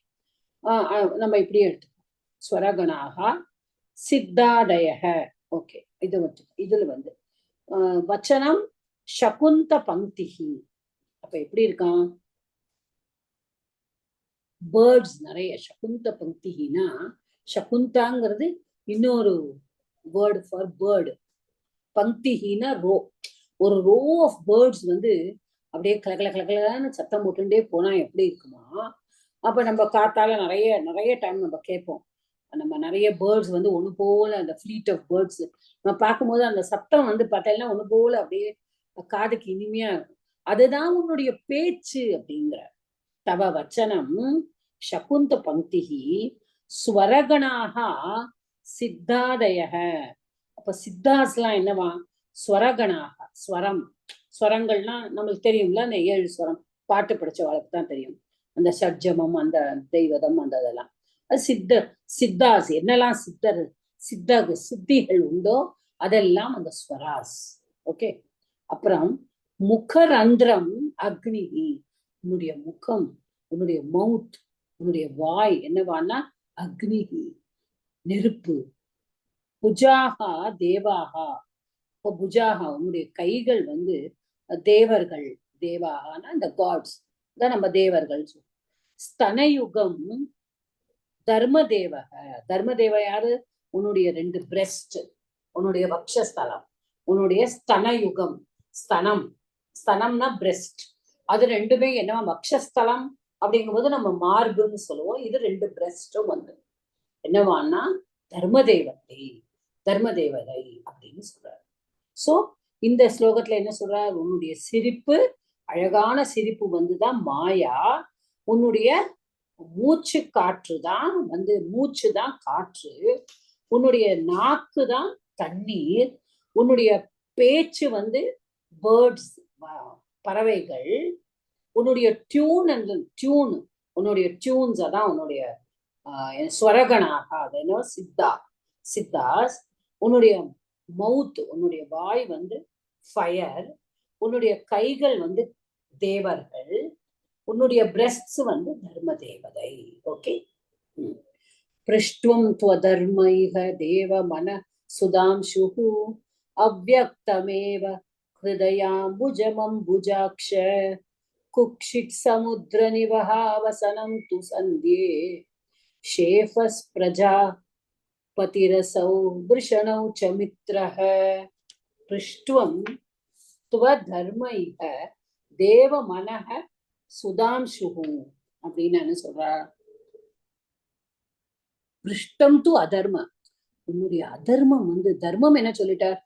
[SPEAKER 1] நம்ம இப்படி எடுத்துக்கோம். ஸ்வரகணாகா சித்தாதய. ஓகே, இது இதுல வந்து வச்சனம் சகுந்த பங்கிஹி. அப்ப எப்படி இருக்கான்? பேர்ட்ஸ் நிறைய. சகுந்த பங்கினா சகுந்தாங்கிறது இன்னொரு வேர்டு ஃபார் பேர்டு. பங்கிஹினா ரோ. ஒரு ரோ ஆஃப் பேர்ட்ஸ் வந்து அப்படியே கலகல கலகலன்னு சத்தம் போட்டுட்டே போனா எப்படி இருக்குமா? அப்ப நம்ம காத்தால நிறைய நிறைய டைம் நம்ம கேட்போம். நம்ம நிறைய பேர்ட்ஸ் வந்து ஒண்ணு போல, அந்த ஃபிளீட் ஆஃப் பேர்ட்ஸ் நம்ம பார்க்கும்போது அந்த சத்தம் வந்து பார்த்தீங்கன்னா ஒண்ணு போல அப்படியே காதுக்கு இனிமையா இருக்கும். அதுதான் உன்னுடைய பேச்சு அப்படிங்கிற. தவ வச்சனம் சகுந்த பங்கிஹி ஸ்வரகணாக சித்தாதய. அப்ப சித்தாஸ்லாம் என்னவா? ஸ்வரகணாக. ஸ்வரம், ஸ்வரங்கள்னா நம்மளுக்கு தெரியும்ல, அந்த 7 ஸ்வரம் பாட்டு படிச்சவளுக்கு தான் தெரியும். அந்த ஷட்ஜமம், அந்த தெய்வதம், அந்த இதெல்லாம். அது சித்தாஸ். என்னெல்லாம் சித்திகள் உண்டோ அதெல்லாம் அந்த ஸ்வராஸ். ஓகே. அப்புறம் முகரந்திரம் அக்னிஹி. உன்னுடைய முகம், உன்னுடைய மவுத், உன்னுடைய வாய் என்னவானா அக்னிஹி, நெருப்பு. புஜாகா தேவாகா. இப்போ புஜாகா உன்னுடைய கைகள் வந்து தேவர்கள். தேவாகானா இந்த காட்ஸ் தான் நம்ம தேவர்கள். ஸ்தனயுகம் தர்மதேவக. தர்மதேவ யாரு? உன்னுடைய 2 பிரெஸ்ட், உன்னுடைய வக்ஷஸ்தலம், உன்னுடைய ஸ்தனயுகம். ஸ்தனம், ஸ்தனம்னா பிரெஸ்ட். அது ரெண்டுமே என்னவா? வக்ஷஸ்தலம் அப்படிங்கும்போது நம்ம மார்புன்னு சொல்லுவோம். இது 2 பிரெஸ்டும் வந்து என்னவான்னா தர்மதேவதை, தர்மதேவதை அப்படின்னு சொல்றாரு. சோ இந்த ஸ்லோகத்துல என்ன சொல்றாரு? உன்னுடைய சிரிப்பு, அழகான சிரிப்பு வந்துதான் மாயா. உன்னுடைய மூச்சு காற்று தான் வந்து, மூச்சு தான் காற்று. உன்னுடைய நாக்கு தான் தண்ணீர். உன்னுடைய பேச்சு வந்து பேர்ட்ஸ், பறவைகள். உன்னுடைய டியூன் அந்த டியூன், உன்னுடைய டியூன்ஸ் அதான் உன்னுடைய ஸ்வரகணாக. அது என்ன? சித்தாஸ். உன்னுடைய மவுத், உன்னுடைய வாய் வந்து ஃபயர். உன்னுடைய கைகள் வந்து தேவர்கள். உன்னுடைய பிரெஸ்ட்ஸ் வந்து தர்ம தேவதை. ஓகே. பிருஷ்டுவம் த்வதர்மைஹ தேவ மன சுதாம்சுஹு அவ்யக்தமேவ ஹிருதயாம்புஜமம் புஜாக்ஷ குக்ஷிட் சமுத்திர நிவஹாவசனம் து சந்தியே ஷேஃபஸ் பிரஜா பதிரசௌ விருஷணௌ ச மித்ரஹ. பிருஷ்டுவம் த்வதர்மைஹ தேவ மனஹ சுதாம்சுஹு அப்படின்னு என்ன சொல்றா? பிருஷ்டம் து அதர்ம. உன்னுடைய அதர்மம் வந்து, தர்மம் என்ன சொல்லிட்டார்?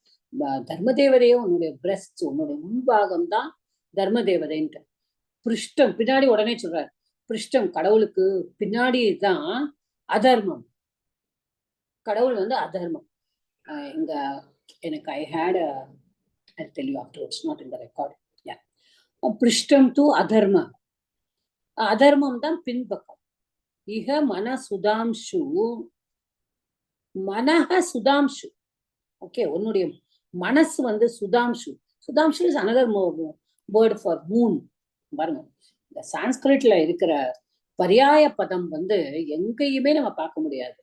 [SPEAKER 1] தர்ம தேவதையோ உன்னுடைய பிரெஸ்ட், உன்னுடைய முன்பாகம் தான் தர்ம தேவதைன்ட்டு. பிருஷ்டம் பின்னாடி உடனே சொல்றார். பிருஷ்டம் கடவுளுக்கு பின்னாடி தான் அதர்மம். கடவுள் வந்து அதர்மம். இங்க எனக்கு I hate I'll tell you afterwards, not in the record. Yeah. பிருஷ்டம் து அதர்ம. அதர்மம் தான் பின்பக்கம். இக மன சுதாம்சு, மனஹ சுதாம்சு. ஓகே. உன்னுடைய மனசு வந்து Sudhanshu. Sudhanshu is another word for moon. பாருங்க, இந்த சான்ஸ்கிரிட்ல இருக்கிற பர்யாய பதம் வந்து எங்கேயுமே நம்ம பார்க்க முடியாது.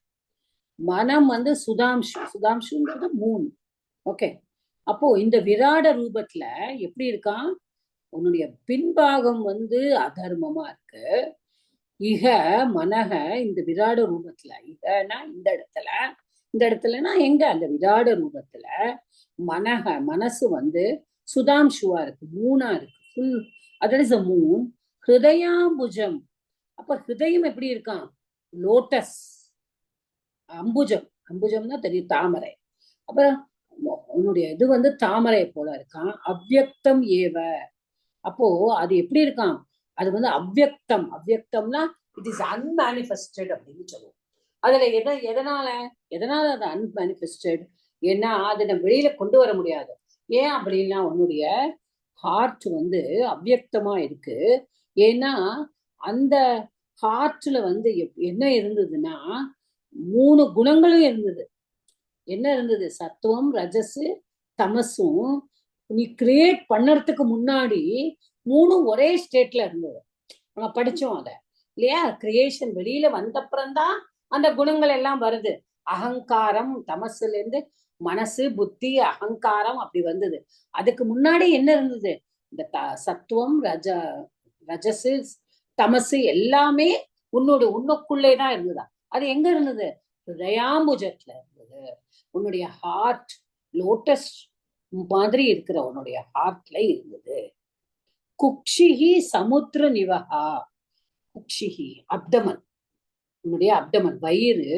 [SPEAKER 1] மனம் வந்து சுதாம்சு, சுதாம்சுன்றது மூன். ஓகே. அப்போ இந்த விராட ரூபத்துல எப்படி இருக்கான்? உன்னுடைய பின்பாகம் வந்து அதர்மமா இருக்கு. இக மனக இந்த விராட ரூபத்துல, இகனா இந்த இடத்துல, இந்த இடத்துலனா எங்க? அந்த விராட ரூபத்துல மனக மனசு வந்து சுதாம்சுவா இருக்கு, மூணா இருக்கு. Full that is a moon. ஹிருதயாம்புஜம். அப்ப ஹிருதயம் எப்படி இருக்கான்? லோட்டஸ். அம்புஜம், அம்புஜம்னா தெரியும் தாமரை. அப்புறம் உன்னுடைய இது வந்து தாமரை போல இருக்கான். அவ்யக்தம் ஏவ. அப்போ அது எப்படி இருக்கான்? அது வந்து அவ்யக்தம். அவ்யக்தம்னா இட் இஸ் அன்மேனிஃபெஸ்டட் அப்படின்னு சொல்லுவோம். அதுல எதனால அது அன்மேனிஃபெஸ்டட்? ஏன்னா அதை நம்ம வெளியில கொண்டு வர முடியாது. ஏன் அப்படின்னா உன்னுடைய ஹார்ட் வந்து அவ்யக்தமா இருக்கு. ஏன்னா அந்த ஹார்ட்ல வந்து என்ன இருந்ததுன்னா 3 குணங்களும் இருந்தது. என்ன இருந்தது? சத்துவம், ரஜஸ், தமசும் நீ கிரியேட் பண்ணறதுக்கு முன்னாடி மூணும் ஒரே ஸ்டேட்ல இருந்தது. நம்ம படிச்சோம் அத இல்லையா? கிரியேஷன் வெளியில வந்தப்புறம்தான் அந்த குணங்கள் எல்லாம் வருது. அகங்காரம், தமசுல இருந்து மனசு, புத்தி, அகங்காரம் அப்படி வந்தது. அதுக்கு முன்னாடி என்ன இருந்தது? இந்த சத்துவம், ரஜசு, தமசு எல்லாமே உன்னுக்குள்ளேதான் இருந்ததா. அது எங்க இருந்தது? ஹிருதயாம்புஜத்துல இருந்தது. உன்னுடைய ஹார்ட் லோட்டஸ் மாதிரி இருக்கிற உன்னுடைய ஹார்ட்ல இருந்தது. குக்ஷிஹி சமுத்திர நிவஹா. குக்ஷிஹி அப்டமன், உன்னுடைய அப்டமன் வயிறு.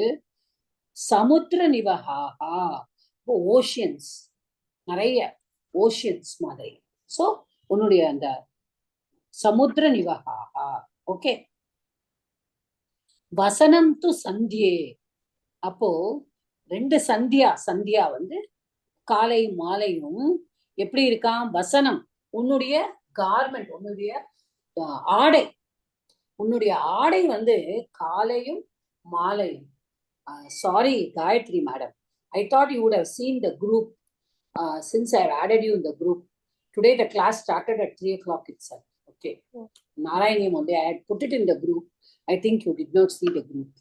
[SPEAKER 1] சமுத்திர நிவஹாஹா, ஓஷியன்ஸ், நிறைய ஓஷியன்ஸ் மாதிரி. சோ உன்னுடைய அந்த சமுத்திர நிவஹாஹா. ஓகே. வசனம் து சந்தியே. அப்போ 2 சந்தியா வந்து காலை மாலையும் எப்படி இருக்கான்? வசனம் உன்னுடைய கார்மெண்ட், உன்னுடைய ஆடை, உன்னுடைய ஆடை வந்து காலையும் மாலையும். Sorry, Gayatri madam. I thought you would have seen the group since I have added you in the group. Today the class started at 3 o'clock itself. Okay. Narayani only, I had put it in the group. I think you did not see the group.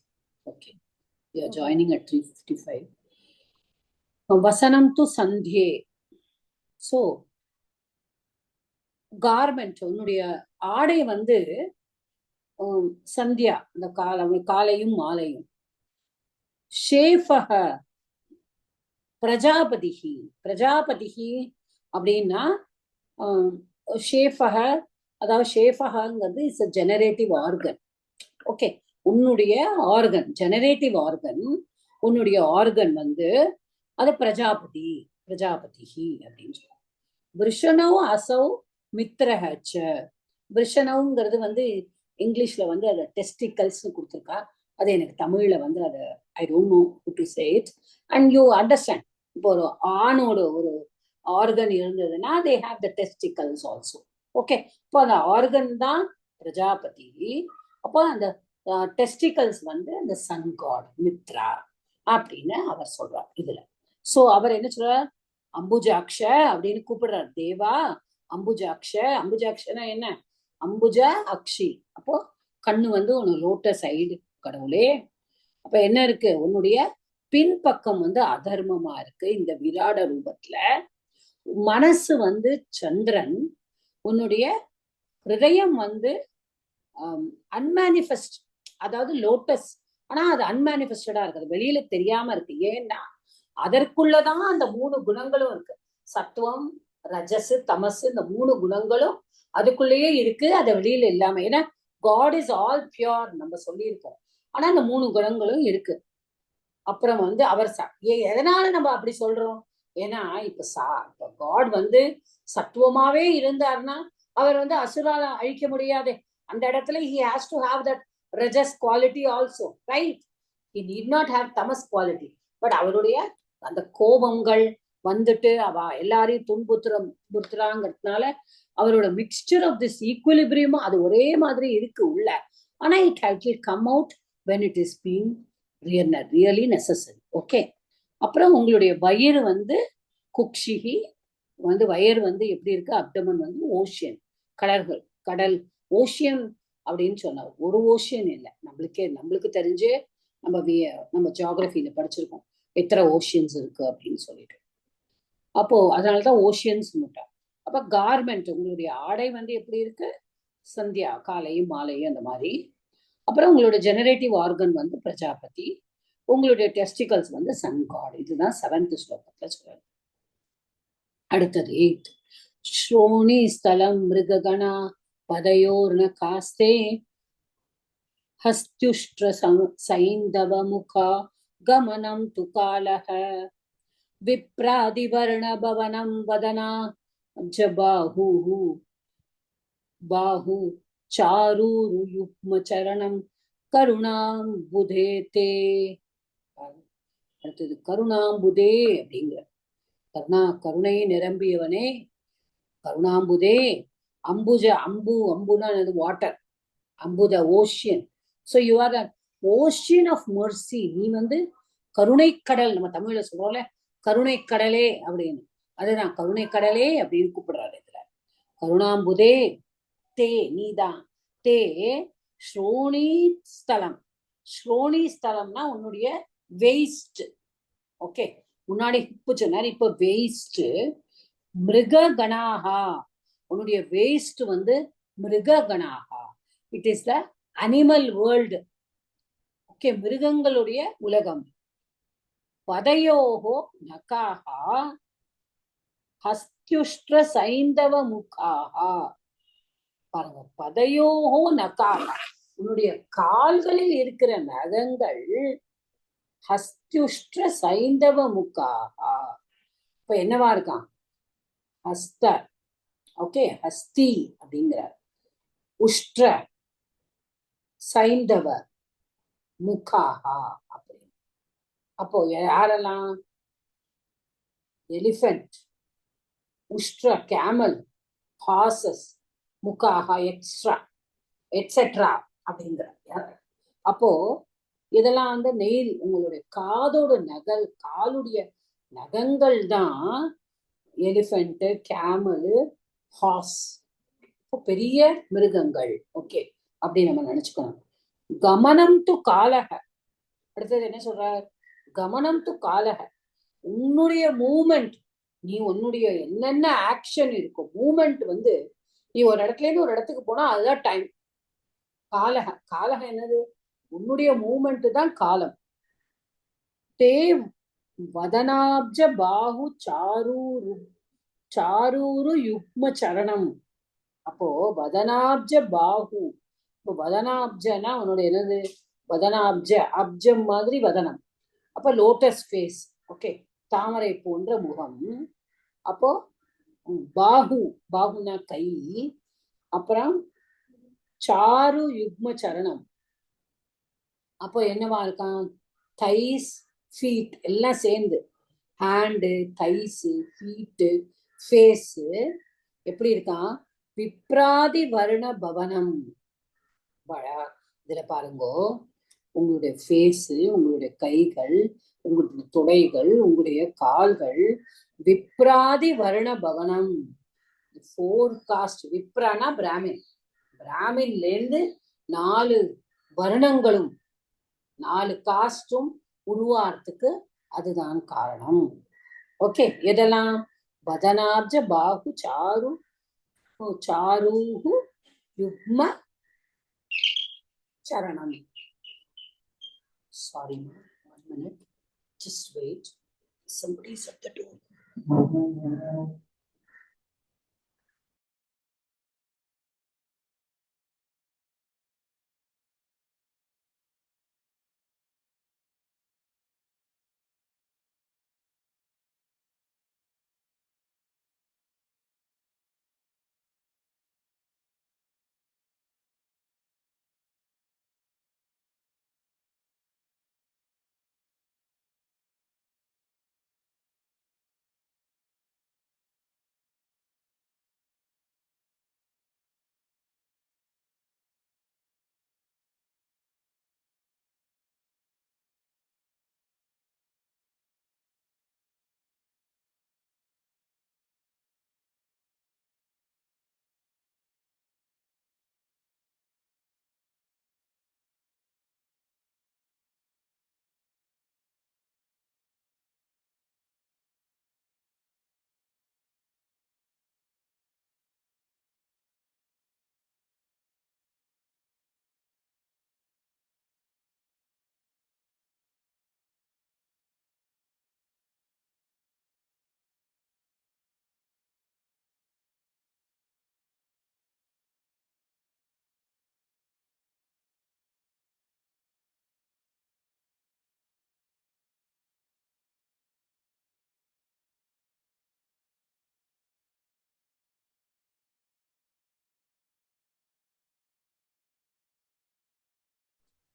[SPEAKER 1] Okay. You are joining at 3:55. Vasanam tu sandhye. So, garment, உன்னுடைய ஆடை வந்து சந்தியா, அந்த காலையும் மாலையும். ஷேஃபஹ பிரஜாபதிஹி. பிரஜாபதிஹி அப்படின்னா ஷேஃபஹ, அதாவது ஷேஃபஹங்கிறது is a generative organ. Okay. உன்னுடைய ஆர்கன், ஜெனரேட்டிவ் ஆர்கன், உன்னுடைய ஆர்கன் வந்து அது பிரஜாபதிஹி அப்படின்னு சொல்லுவாங்க. விருஷனவ் அசௌ மித்ரஹச்ச. விருஷனவுங்கிறது வந்து இங்கிலீஷ்ல வந்து அதை டெஸ்டிகல்ஸ்னு கொடுத்துருக்கா. அது எனக்கு தமிழ்ல வந்து அதை I don't know who to say it and you understand. இப்போ ஒரு ஆணோட ஒரு ஆர்கன் இருந்ததுன்னா they have the testicles also. Okay. இப்போ அந்த ஆர்கன் தான் பிரஜாபதி. அப்போ அந்த டெஸ்டிகல்ஸ் வந்து அந்த சன் காட் மித்ரா அப்படின்னு அவர் சொல்றார் இதுல. சோ அவர் என்ன சொல்றார்? அம்புஜாக்ஷ அப்படின்னு கூப்பிடுறார். தேவா அம்புஜாக்ஷ. அம்புஜாக்ஷனா என்ன? அம்புஜா அக்ஷி. அப்போ கண்ணு வந்து உனக்கு லோட்டஸ் ஐடு கடவுளே. அப்ப என்ன இருக்கு? உன்னுடைய பின்பக்கம் வந்து அதர்மமா இருக்கு இந்த விராட ரூபத்துல. மனசு வந்து சந்திரன், உன்னுடைய ஹிருதயம் வந்து அன்மேனிஃபெஸ்ட், அதாவது லோட்டஸ். ஆனா அது அன்மேனிஃபெஸ்டடா இருக்குது, வெளியில தெரியாம இருக்கு. ஏன்னா அதற்குள்ளதான் அந்த 3 குணங்களும் இருக்கு. சத்துவம், ரஜஸ், தமசு, இந்த 3 குணங்களும் அதுக்குள்ளேயே இருக்கு. அதை வெளியில இல்லாம. ஏன்னா காட் இஸ் ஆல் பியூர் நம்ம சொல்லியிருக்கோம். ஆனா அந்த 3 குணங்களும் இருக்கு. அப்புறம் வந்து அவர் எதனால நம்ம அப்படி சொல்றோம்? ஏன்னா இப்ப காட் வந்து சத்துவமாவே இருந்தாருன்னா அவர் வந்து அசுரால அழிக்க முடியாது. அந்த இடத்துல he has to have that rajas quality also, right? He need not have tamas quality. But அவருடைய அந்த கோபங்கள் வந்துட்டு அவ எல்லாரையும் துன்புறுத்துறாங்கிறதுனால அவரோட மிக்சர் ஆஃப் திஸ் ஈக்குவலிபிரியம் அது ஒரே மாதிரி இருக்கு உள்ள. ஆனா it will come out when it is being really necessary. Okay. அப்புறம் உங்களுடைய வயிறு வந்து குக்ஷிகி வந்து வயிறு வந்து எப்படி இருக்கு? அப்டமன் வந்து ஓஷியன், கடல் ஓஷியன் அப்படின்னு சொன்னா ஒரு ஓஷியன் இல்லை. நம்மளுக்கு தெரிஞ்சு நம்ம ஜியோகிரபியில படிச்சிருக்கோம் எத்தனை ஓஷியன்ஸ் இருக்கு அப்படின்னு சொல்லிட்டு. அப்போ அதனாலதான் ஓஷியன்ஸ் சொல்லிட்டாங்க. அப்ப கார்மெண்ட் உங்களுடைய ஆடை வந்து எப்படி இருக்கு? சந்தியா, காலையும் மாலையும் அந்த மாதிரி. அப்புறம் உங்களோட ஜெனரேட்டிவ் ஆர்கன் வந்து பிரஜாபதி, உங்களுடைய டெஸ்டிகல்ஸ் வந்து சன் காட். இதுதான் 7th ஸ்லோகத்துல சொல்றாரு. அடுத்தது 8th. ஸ்ரோணி ஸ்தலம் மிருககணா பதயோர்ண காஸ்தே ஹஸ்துஷ்ட்ர சைந்தவ முகா கமனம் து காலஹ விப்ராதிவர்ண பவனம் வதனா பாஹு சாரூரு யுக்ம சரணம் கருணாம்புதே. அடுத்தது கருணாம்புதே அப்படிங்கிற கருணை நிரம்பியவனே கருணாம்புதே. அம்புனா வாட்டர், அம்பு the ocean. So you are the ocean of mercy. நீ வந்து கருணைக்கடல், நம்ம தமிழ்ல சொல்றோம்ல கருணைக்கடலே அப்படின்னு, அதுதான் கருணைக்கடலே அப்படின்னு கூப்பிடுறாரு இதுல. கருணாம்புதே தே நீதான், தே ஸ்ரோணி ஸ்தலம். ஸ்ரோணி ஸ்தலம்னா உன்னுடைய வேஸ்ட். ஓகே, முன்னாடி ஹிப்பு சொன்னார், இப்ப வேஸ்ட். மிருக கணாகா, உன்னுடைய வேஸ்ட் வந்து மிருக கணாகா. It is the animal world. Okay, மிருகங்களுடைய உலகம். பதயோகோ நகாகா ஹஸ்தியுஷ்ட சைந்தவ முகாகா. பாருங்க, பதயோகோ நகாகா, உன்னுடைய கால்களில் இருக்கிற நகங்கள் ஹஸ்தியுஷ்ட சைந்தவ முகாகா. இப்ப என்னவா இருக்கான்? ஹஸ்த, ஓகே, ஹஸ்தி அப்படிங்கிறார். உஷ்ட்ர சைந்தவ முகாகா அப்படின்னு. அப்போ யாரெல்லாம்? எலிஃபென்ட், உஷ்ட்ர கேமல், ஹார்சஸ், முகாகா எக்ஸ்ட்ரா எட்ஸெட்ரா அப்படிங்கிறார். அப்போ இதெல்லாம் வந்து நெயில், உங்களுடைய காதோட நகல், காலுடைய நகங்கள் தான் எலிஃபென்ட், கேமலு, ஹார்ஸ், பெரிய மிருகங்கள். ஓகே, அப்படி நம்ம நினைச்சுக்கணும். கமனம் டு காலக, அடுத்தது என்ன சொல்றார்? கமனம் டு காலக, உன்னுடைய மூமெண்ட், நீ உன்னுடைய என்னென்ன ஆக்ஷன் இருக்கும், மூமெண்ட் வந்து நீ ஒரு இடத்துல இருந்து ஒரு இடத்துக்கு போனா அதுதான் டைம். காலக, காலக என்னது? உன்னுடைய மூமெண்ட் தான் காலம். தே வதனாப்ஜ பாஹு சாரூரு சாரூரு யுக்ம சரணம். அப்போ வதனாப்ஜ பாஹு, இப்போ வதனாப்ஜனா உன்னோட என்னது? வதனாப்ஜ, அப்ஜம் மாதிரி வதனம். அப்ப லோட்டஸ் ஃபேஸ். ஓகே, தாமரை போன்ற முகம். அப்போ பாஹு, பாஹுனா கை. அப்புறம் சாரு யுக்ம சரணம், அப்போ என்னவா இருக்கான்? தைஸ், ஃபீட் எல்லாம் சேர்ந்து, ஹேண்டு, தைஸு, ஃபீட்டு, ஃபேஸு எப்படி இருக்கான்? விப்ராதி வருண பவனம். இதுல பாருங்கோ, உங்களுடைய ஃபேஸு, உங்களுடைய கைகள், உங்களுடைய தொடைகள், உங்களுடைய கால்கள், விப்ராதி வருண பவனம். ஃபோர் காஸ்ட், விப்ரானா பிராமின், பிராமின்ல இருந்து 4 வருணங்களும் 4 காஸ்டும் உருவாறதுக்கு அதுதான் காரணம். ஓகே, எதெல்லாம்? வதனாப்ஜ பாஹு சாரு சாரூஹு யுக்ம சரணம். Sorry, 1 minute. Just wait. Somebody's at the door.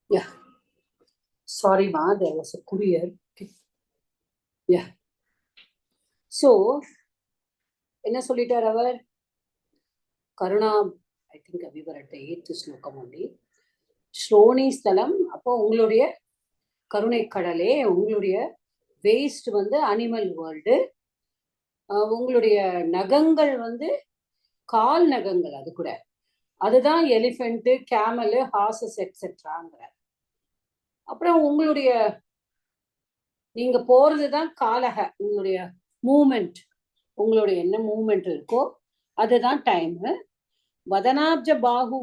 [SPEAKER 1] Yeah. Sorry, ma, there was a courier. Okay. Yeah. So, என்ன சொல்லிட்டார் அவர்? Karuna, I think we were at the 8th ஸ்லோகம் only. ஸ்ரோணி ஸ்தலம், அப்போ உங்களுடைய கருணை கடலே, உங்களுடைய வேஸ்ட் வந்து அனிமல் வேர்ல்டு, உங்களுடைய நகங்கள் வந்து கால் நகங்கள், அது கூட அதுதான் எலிஃபென்ட், கேமலு, ஹார்சஸ் எக்ஸெட்ராங்கிற. அப்புறம் உங்களுடைய நீங்க போறதுதான் காலக, உங்களுடைய மூமெண்ட், உங்களுடைய என்ன மூமெண்ட் இருக்கோ அதுதான் டைம். வதனாப்ஜ பாகு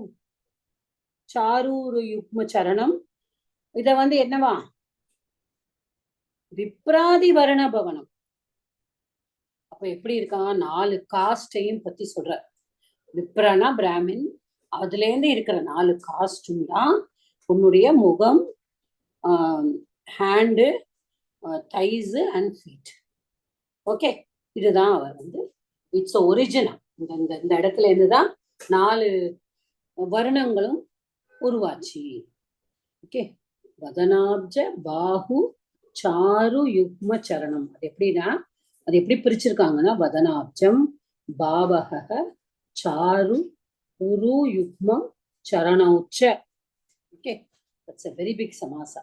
[SPEAKER 1] சாரூரு யுக்ம சரணம், இத வந்து என்னவா விப்ராதி வர்ண பவனம். அப்ப எப்படி இருக்கான், 4 காஸ்டையும் பத்தி சொல்ற. விப்ரனா பிராமின், அதுல இருந்து இருக்கிற 4 காஸ்டும் தான் உன்னுடைய முகம், ஹேண்டு, தைஸ் அண்ட் ஃபீட். ஓகே, இதுதான் அவர் வந்து இட்ஸ் ஒரிஜினல். இந்த இடத்துல இருந்துதான் 4 வருணங்களும் உருவாச்சு. ஓகே, வதனாப்ஜ பாகு சாரு யுக்ம சரணம். அது எப்படின்னா, அது எப்படி பிரிச்சிருக்காங்கன்னா, வதனாப்ஜம் பாவக சாரு உரு யுக்மம் சரணௌச்ச. Okay, that's a very big சமாசா.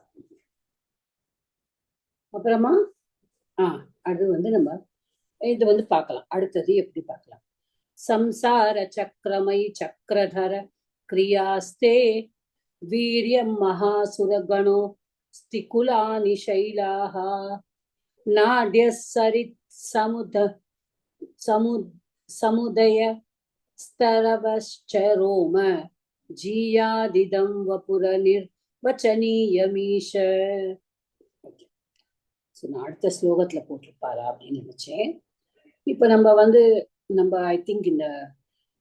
[SPEAKER 1] அப்புறமா அது வந்து நம்ம இது வந்து பார்க்கலாம். அடுத்தது எப்படி பார்க்கலாம், சம்சார சக்கரமை சக்கரதர கிரியாஸ்தே வீரியம் மகாசுரகணோ ஸ்திகுலானி சைலாஹ நாட்ய சரித் சமுதய ஸ்தரவஸ்சரோம ஜீயாதிதம் வபுர நிர்வச்சனீயமீஷ. நான் அடுத்த ஸ்லோகத்துல போட்டிருப்பாரா அப்படின்னு நினைச்சேன். இப்ப நம்ம ஐ திங்க் இந்த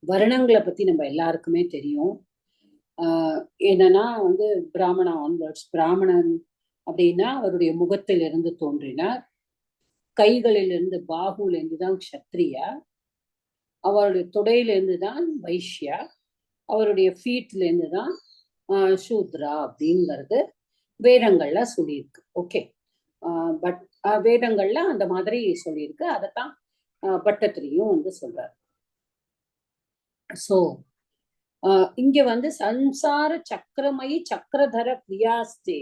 [SPEAKER 1] வருணங்களை பத்தி நம்ம எல்லாருக்குமே தெரியும். என்னன்னா வந்து பிராமணா ஆன்வர்ட்ஸ், பிராமணன் அப்படின்னா அவருடைய முகத்திலிருந்து தோன்றினார், கைகளிலிருந்து பாகுல இருந்து தான் க்ஷத்ரியா, அவருடைய தொடையிலிருந்து தான் வைஷ்யா, அவருடைய ஃபீட்ல இருந்து தான் சூத்ரா அப்படிங்கிறது வேதங்கள்ல சொல்லியிருக்கு. ஓகே, பட் வேதங்கள்ல அந்த மாதிரி சொல்லியிருக்கு. அதைத்தான் பட்டத்திரியும் வந்து சொல்றாரு. சோ இங்க வந்து சம்சார சக்கரமயி சக்கரதர கிரியாஸ்தே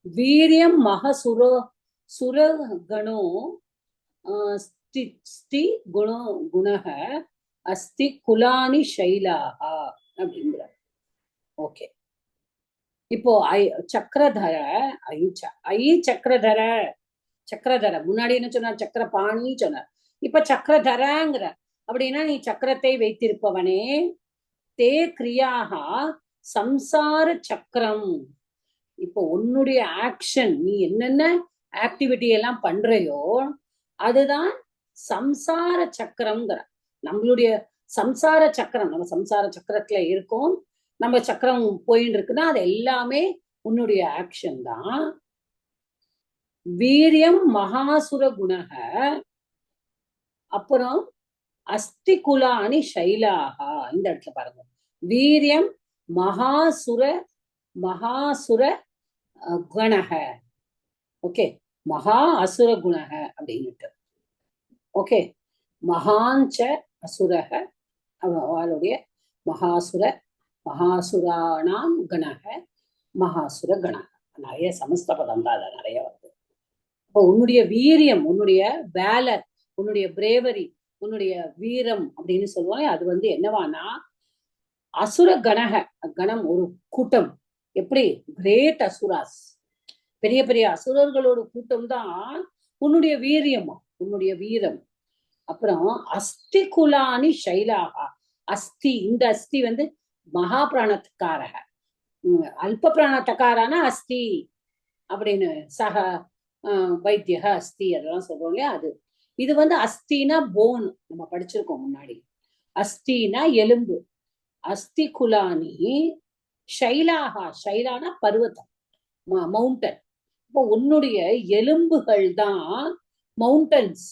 [SPEAKER 1] வீரியம் சுரகணோ ஸ்தி குணக அஸ்தி குலானி சைலாஹா அப்படிங்கிற. ஓகே, இப்போ சக்கரதர சக்கரதர முன்னாடி என்ன சொன்னார், சக்கரபாணி சொன்னார். இப்ப சக்கரதரங்கிற. அப்படின்னா நீ சக்கரத்தை வைத்திருப்பவனே, தே கிரியாகா சம்சார சக்கரம். இப்போ உன்னுடைய ஆக்ஷன், நீ என்னென்ன ஆக்டிவிட்டி எல்லாம் பண்றையோ அதுதான் சம்சார சக்கரம்ங்கிற. நம்மளுடைய சம்சார சக்கரம், நம்ம சம்சார சக்கரத்துல இருக்கோம், நம்ம சக்கரம் போயின்னு இருக்குன்னா அது எல்லாமே உன்னுடைய ஆக்ஷன் தான். வீரியம் மகாசுர குணக, அப்புறம் அஸ்தி குலானி சைலாகா. இந்த இடத்துல பாருங்க, வீரியம் மகாசுர குணக. ஓகே, மகா அசுர குணக அப்படின்னுட்டு. ஓகே, மகாஞ்ச அசுரக, அவளுடைய மகாசுரானாம் கணக மகாசுர கணக. நிறைய சமஸ்த பதம் தான் அதுல நிறைய வருது. இப்போ உன்னுடைய வீரியம், உன்னுடைய வேலர், உன்னுடைய பிரேவரி, உன்னுடைய வீரம் அப்படின்னு சொல்லுவாங்க. அது வந்து என்னவானா அசுர கணக, கணம் ஒரு கூட்டம். எப்படி கிரேட் அசுராஸ், பெரிய பெரிய அசுரர்களோட கூட்டம் தான் உன்னுடைய வீரியமா, உன்னுடைய வீரம். அப்புறம் அஸ்தி குலானி சைலாகா. அஸ்தி, இந்த அஸ்தி வந்து மகா பிராணத்துக்காரக, அல்ப பிராணத்தக்காரான அஸ்தி அப்படின்னு சக வைத்தியக அஸ்தி அதெல்லாம் சொல்றோம் இல்லையா. அது இது வந்து அஸ்தினா போன், நம்ம படிச்சிருக்கோம் முன்னாடி. அஸ்தினா எலும்பு. அஸ்தி குலானி ஷைலாகா, ஷைலானா பர்வதம், மவுண்டன். இப்போ உன்னுடைய எலும்புகள் தான் மவுண்டன்ஸ்,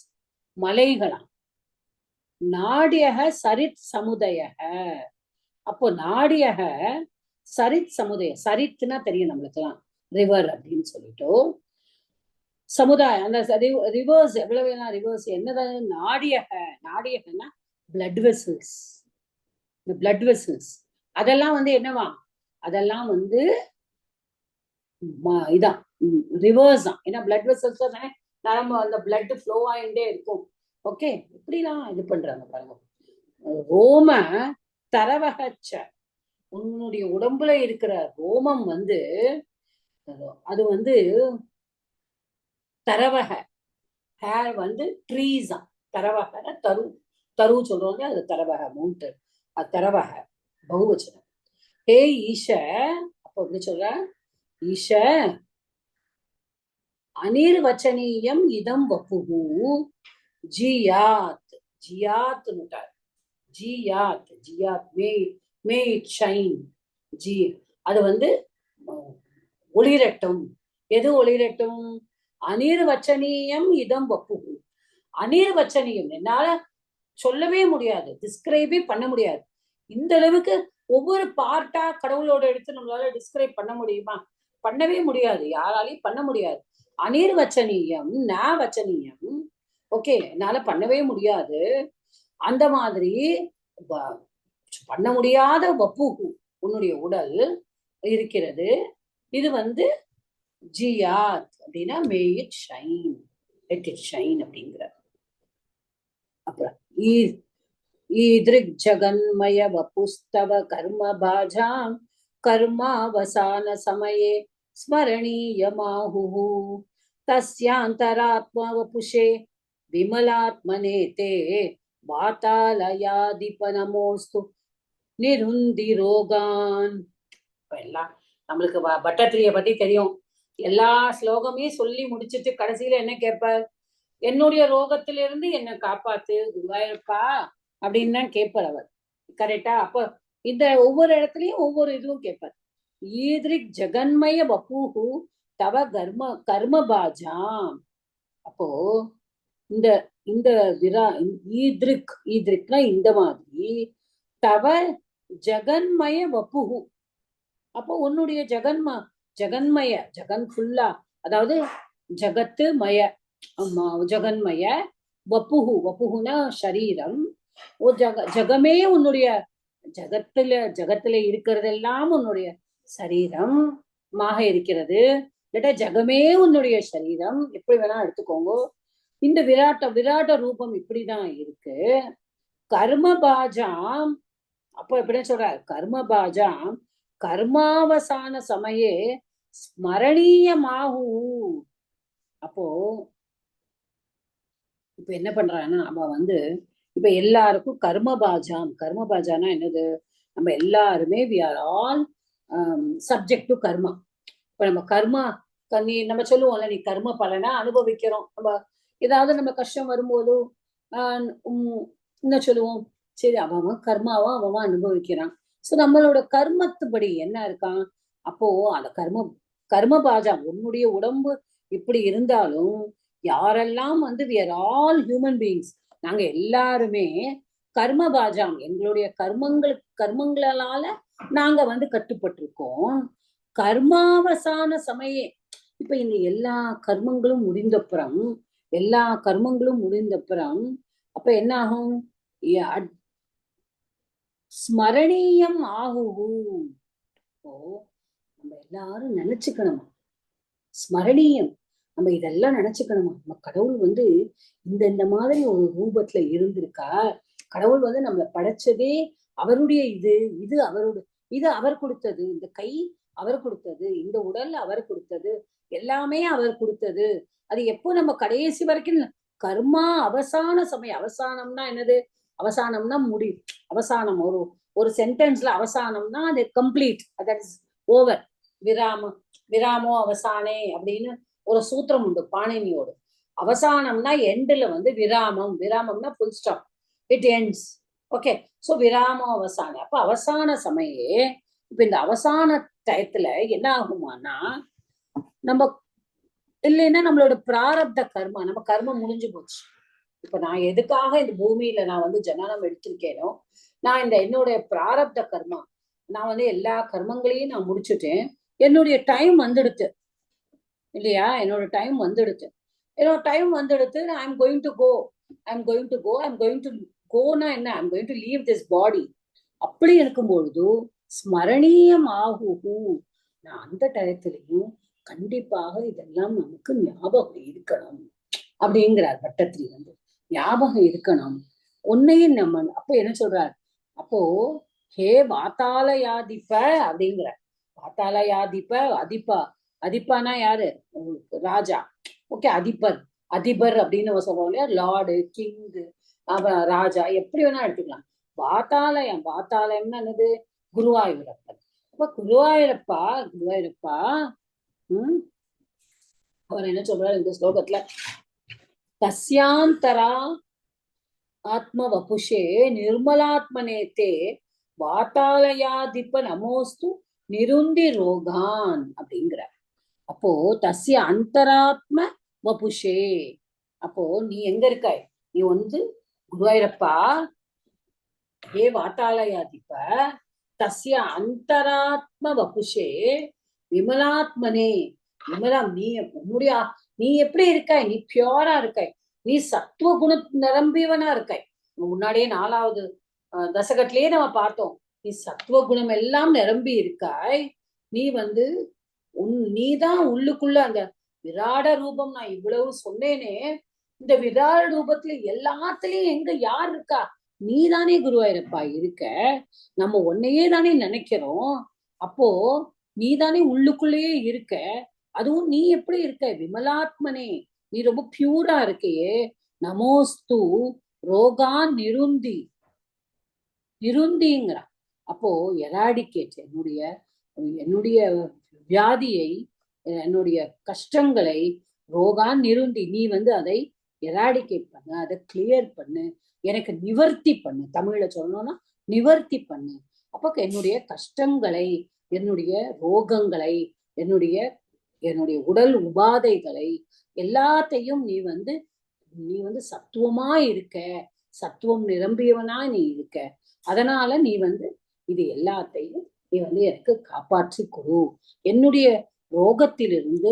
[SPEAKER 1] மலைகளாம். நாடியக சரித் சமுதயக. அப்போ நாடியக சரித் சமுதய, சரித்னா தெரியும் நம்மளுக்கெல்லாம், ரிவர் அப்படின்னு சொல்லிட்டு. சமுதாயம், அந்த ரிவர்ஸ், எவ்வளவு ரிவர்ஸ் என்னதான். நாடியகன்னா பிளட் வெசல்ஸ். இந்த பிளட் வெசல்ஸ் அதெல்லாம் வந்து என்னவா, அதெல்லாம் வந்து இதான் ரிவர்ஸ் தான். ஏன்னா பிளட் வெசல்ஸ் தானே, நரம்பு அந்த பிளட் ஃப்ளோ ஆகிட்டே இருக்கும். ஓகே, இப்படிலாம் இது பண்றாங்க பாருங்க. ரோம தரவகச்ச, உன்னுடைய உடம்புல இருக்கிற ரோமம் வந்து அது வந்து தரவக, ஹேர் வந்து ட்ரீஸ் தான். தரவக தரு, தரு சொல்றோம், அது தரவக மவுண்டன், அது தரவக பகுவச்சனம். ஹே ஈஷ, அப்ப எப்படி சொல்ற, ஈஷ அனிர்வச்சனீயம் இதம் வப்புஹு ஜியாத், ஜியாத் நுட்டார், ஜியாத், ஜியாத் மே இட் ஷைன், ஜி அது வந்து ஒளிரட்டும். எது ஒளிரட்டும்? அனிர்வச்சனீயம் இதம் வப்புஹு. அனிர்வச்சனீயம் என்னால சொல்லவே முடியாது, டிஸ்கிரைபே பண்ண முடியாது. இந்த அளவுக்கு ஒவ்வொரு பார்ட்டா கடவுளோட எடுத்து நம்மளால டிஸ்கிரைப் பண்ண முடியுமா? பண்ணவே முடியாது, யாராலையும் பண்ண முடியாது. அனிர்வச்சனீயம், ந வச்சனீயம். ஓகே, என்னால பண்ணவே முடியாது. அந்த மாதிரி பண்ண முடியாத வப்புஹு, உன்னுடைய உடல் இருக்கிறது. இது வந்து ஜியாத் அப்படின்னா மே it shine, let it shine அப்படிங்கிற. அப்புறம் ஈத்ரிக் ஜகன்மய வபுஸ்தவ கர்ம பாஜாம் கர்மாவசான சமயே ஸ்மரணீயமாஹுஹு தஸ்யாந்தராத்மா வபுஷே விமலாத்மனே தே வாதாலயாதிப நமோஸ்து நிருந்தி ரோகான். எல்லாம் நம்மளுக்கு பட்டத்திரிய பத்தி தெரியும். எல்லா ஸ்லோகமே சொல்லி முடிச்சுட்டு கடைசியில என்ன கேட்பார்? என்னுடைய ரோகத்திலிருந்து என்னை காப்பாத்து குருவாயிருப்பா அப்படின்னு தான் கேட்பார் அவர். கரெக்டா? அப்ப இந்த ஒவ்வொரு இடத்துலயும் ஒவ்வொரு இதுவும் கேட்பார். ஈத்ரிக் ஜெகன்மய வபூஹு தவ கர்மபாஜாம். அப்போ இந்த இந்த ஈத்ரிக்னா இந்த மாதிரி, தவ ஜெகன்மய வபுஹு, அப்போ உன்னுடைய ஜெகன்மய, ஜெகன் ஃபுல்லா, அதாவது ஜகத்து மய, ஜெகன்மய வப்புஹு, வப்புஹுனா சரீரம். ஜகமே உன்னுடைய ஜகத்துல இருக்கிறதெல்லாம் உன்னுடைய சரீரம் மாக இருக்கிறது. இல்லாட்டா ஜகமே உன்னுடைய சரீரம், எப்படி வேணா எடுத்துக்கோங்க. இந்த விராட்ட ரூபம் இப்படிதான் இருக்கு. கர்மபாஜாம், அப்போ எப்படின்னு சொல்ற, கர்மபாஜாம் கர்மாவசான சமயே ஸ்மரணீயமாகு. அப்போ இப்ப என்ன பண்றான்னா, அவ வந்து இப்ப எல்லாருக்கும் கர்மபாஜாம், கர்மபாஜானா என்னது? நம்ம எல்லாருமே we are all subject to karma. இப்ப நம்ம கர்மா நம்ம சொல்லுவோம்ல, நீ கர்ம பலனா அனுபவிக்கிறோம். நம்ம ஏதாவது நம்ம கஷ்டம் வரும்போது என்ன சொல்லுவோம்? சரி, அவன் கர்மாவா அவன் அனுபவிக்கிறான். சோ நம்மளோட கர்மத்துபடி என்ன இருக்கான்? அப்போ அந்த கர்மபாஜா, உன்னுடைய உடம்பு இப்படி இருந்தாலும் யாரெல்லாம் வந்து we are all human beings, நாங்க எல்லாருமே கர்மபாஜாம், எங்களுடைய கர்மங்களால நாங்க வந்து கட்டுப்பட்டிருக்கோம். கர்மாவசான சமயே, இப்ப இந்த எல்லா கர்மங்களும் முடிந்தப்புறம் அப்ப என்ன ஆகும்? ஸ்மரணீயம் ஆகுஹு. ஓ, நம்ம எல்லாரும் நினைச்சுக்கணுமா? ஸ்மரணீயம், நம்ம இதெல்லாம் நினைச்சுக்கணுமா? நம்ம கடவுள் வந்து இந்த மாதிரி ஒரு ரூபத்துல இருந்திருக்கா. கடவுள் வந்து நம்மளை படைச்சதே அவருடைய இது அவரோட, இது அவர் கொடுத்தது, இந்த கை அவர் கொடுத்தது, இந்த உடல் அவர் கொடுத்தது, எல்லாமே அவர் கொடுத்தது. அது எப்போ நம்ம கடைசி வரைக்கும் கர்மா அவசான சமயம். அவசானம்னா என்னது? அவசானம்னா முடிவு. அவசானம் ஒரு சென்டென்ஸ்ல அவசானம்னா அது கம்ப்ளீட், தட் இஸ் ஓவர். விராமோ அவசானே அப்படின்னு ஒரு சூத்திரம் உண்டு பாணினியோடு. அவசானம்னா எண்டுல வந்து விராமம்னா full stop, it ends. Okay, so விராமோ அவசானம். அப்ப அவசான சமயே, இப்ப இந்த அவசான டயத்துல என்ன ஆகுமானா, நம்ம இல்லைன்னா நம்மளோட பிராரப்த கர்மா, நம்ம கர்மம் முடிஞ்சு போச்சு. இப்ப நான் எதுக்காக இந்த பூமியில நான் வந்து ஜனனம் எடுத்திருக்கேனோ, நான் இந்த என்னுடைய பிராரப்த கர்மா, நான் வந்து எல்லா கர்மங்களையும் நான் முடிச்சுட்டேன். என்னுடைய டைம் வந்துடுத்து இல்லையா? என்னோட டைம் வந்துடுத்து. ஐம் கோயிங் டு கோனா என்ன? I'm going to leave this body. அப்படி இருக்கும் பொழுது ஸ்மரணீயம் ஆகுஹு, நான் அந்த டயத்திலையும் கண்டிப்பாக இதெல்லாம் நமக்கு ஞாபகம் இருக்கணும் அப்படிங்கிறார் பட்டத்திரி வந்து. ஞாபகம் இருக்கணும் உன்னையும் நம்ம. அப்ப என்ன சொல்றார்? அப்போ ஹே வாத்தாலயாதிப அப்படிங்கிறார். வாத்தாலயாதிப அதிபா. அதிப்பானா யாரு? ராஜா. ஓகே, அதிபர். அதிபர் அப்படின்னு நம்ம சொல்றோம் இல்லையா? லார்டு, கிங், ராஜா, எப்படி வேணா எடுத்துக்கலாம். வாத்தாலயம். வாத்தாலயம்னா என்னது? குருவாயூரப்பன். அப்ப குருவாயூரப்பா, குருவாயூரப்பா அவர் என்ன சொல்றாரு இந்த ஸ்லோகத்துல? தஸ்யாந்தரா ஆத்ம வபுஷே நிர்மலாத்மனே தே வாத்தாலயாதிப நமோஸ்து நிருந்தி ரோகான் அப்படிங்கிறார். அப்போ தஸ்ய அந்தராத்ம வபுஷே. அப்போ நீ எங்க இருக்காய்? நீ வந்து குருவாயூரப்பா, ஹே வாத்தாலயாதிப தஸ்ய அந்தராத்ம வபுஷே விமலாத்மனே. விமலாம், நீ எப்படி இருக்காய்? நீ பியோரா இருக்காய். நீ சத்துவ குண நிரம்பியவனா இருக்காய். முன்னாடியே 4வது தசகத்திலேயே நம்ம பார்த்தோம். நீ சத்துவ குணம் எல்லாம் நிரம்பி இருக்காய். நீ வந்து நீதான் உள்ளுக்குள்ள அந்த விராட ரூபம். நான் இவ்வளவு சொன்னேனே, இந்த விராட ரூபத்துல எல்லாத்துலயும் எங்க யார் இருக்கா? நீதானே குருவாயூரப்பா இருக்க. நம்ம உன்னையே தானே நினைக்கிறோம். அப்போ நீதானே உள்ளுக்குள்ளேயே இருக்க. அதுவும் நீ எப்படி இருக்க? விமலாத்மனே, நீ ரொம்ப பியூரா இருக்கையே. நமோஸ்து ரோகான் நிருந்தி. நிருந்திங்கிறா. அப்போ எராடிகேட், என்னுடைய வியாதியை, என்னுடைய கஷ்டங்களை, ரோகான் நிருந்தி, நீ வந்து அதை எராடிகேட் பண்ணு, அதை கிளியர் பண்ணு, எனக்கு நிவர்த்தி பண்ணு. தமிழ்ல சொல்லணும்னா நிவர்த்தி பண்ணு. அப்போ என்னுடைய கஷ்டங்களை, என்னுடைய ரோகங்களை, என்னுடைய உடல் உபாதைகளை எல்லாத்தையும் நீ வந்து சத்துவமா இருக்க. சத்துவம் நிரம்பியவனா நீ இருக்க. அதனால நீ வந்து இது எல்லாத்தையும் நீ வந்து எனக்கு காப்பாற்றி கொடு. என்னுடைய ரோகத்திலிருந்து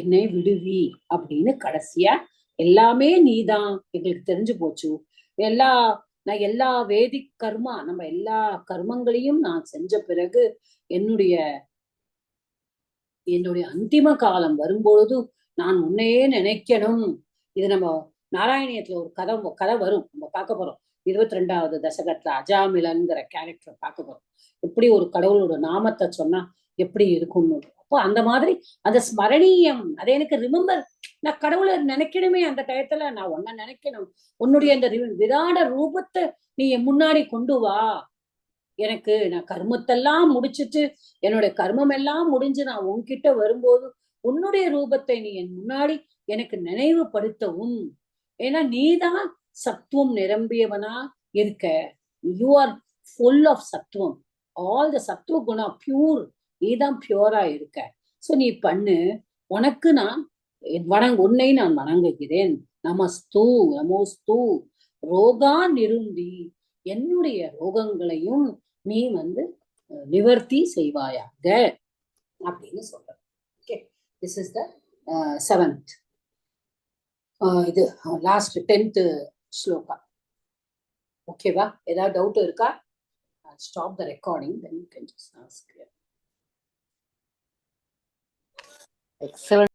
[SPEAKER 1] என்னை விடுவி அப்படின்னு கடைசியா எல்லாமே நீதான் எங்களுக்கு தெரிஞ்சு போச்சு. நான் எல்லா வேதிக் கர்மா, நம்ம எல்லா கர்மங்களையும் நான் செஞ்ச பிறகு என்னுடைய அந்திம காலம் வரும்பொழுது நான் உன்னையே நினைக்கணும். இது நம்ம நாராயணியத்துல ஒரு கதை வரும், நம்ம பார்க்க போறோம். 22வது தசகத்துல அஜாமிலன்கிற கேரக்டர் பார்க்க போறோம். எப்படி ஒரு கடவுளோட நாமத்தை சொன்னா எப்படி இருக்கும்னு. அப்போ அந்த மாதிரி அந்த ஸ்மரணீயம், அதை எனக்கு ரிமெம்பர், நான் கடவுளை நினைக்கணுமே. அந்த டயத்துல நான் உன்னை நினைக்கணும். உன்னுடைய அந்த விராட ரூபத்தை நீ என் முன்னாடி கொண்டு வா. எனக்கு நான் கர்மத்தெல்லாம் முடிச்சுட்டு, என்னுடைய கர்மம் எல்லாம் முடிஞ்சு நான் உன்கிட்ட வரும்போது உன்னுடைய ரூபத்தை நீ என் முன்னாடி எனக்கு நினைவுபடுத்தவும். ஏன்னா நீதான் சத்துவம் நிரம்பியவனா இருக்க. யூ ஆர் ஃபுல் ஆஃப் சத்துவம். ஆல் த சத்துவ குணா பியூர். நீதான் பியூரா இருக்க. சோ நீ பண்ணு. உனக்கு நான் உன்னை நான் வணங்குகிறேன். நமஸ்து நமோஸ்து ரோகா நிருந்தி. என்னுடைய ரோகங்களையும் நீ வந்து நிவர்த்தி செய்வாயாக அப்படின்னு சொல்ற. Okay, this is the 7th. இது லாஸ்ட் 10th ஸ்லோகா. ஓகேவா? ஏதாவது டவுட் இருக்கா? Stop the recording, then you can just ask.
[SPEAKER 2] Excellent.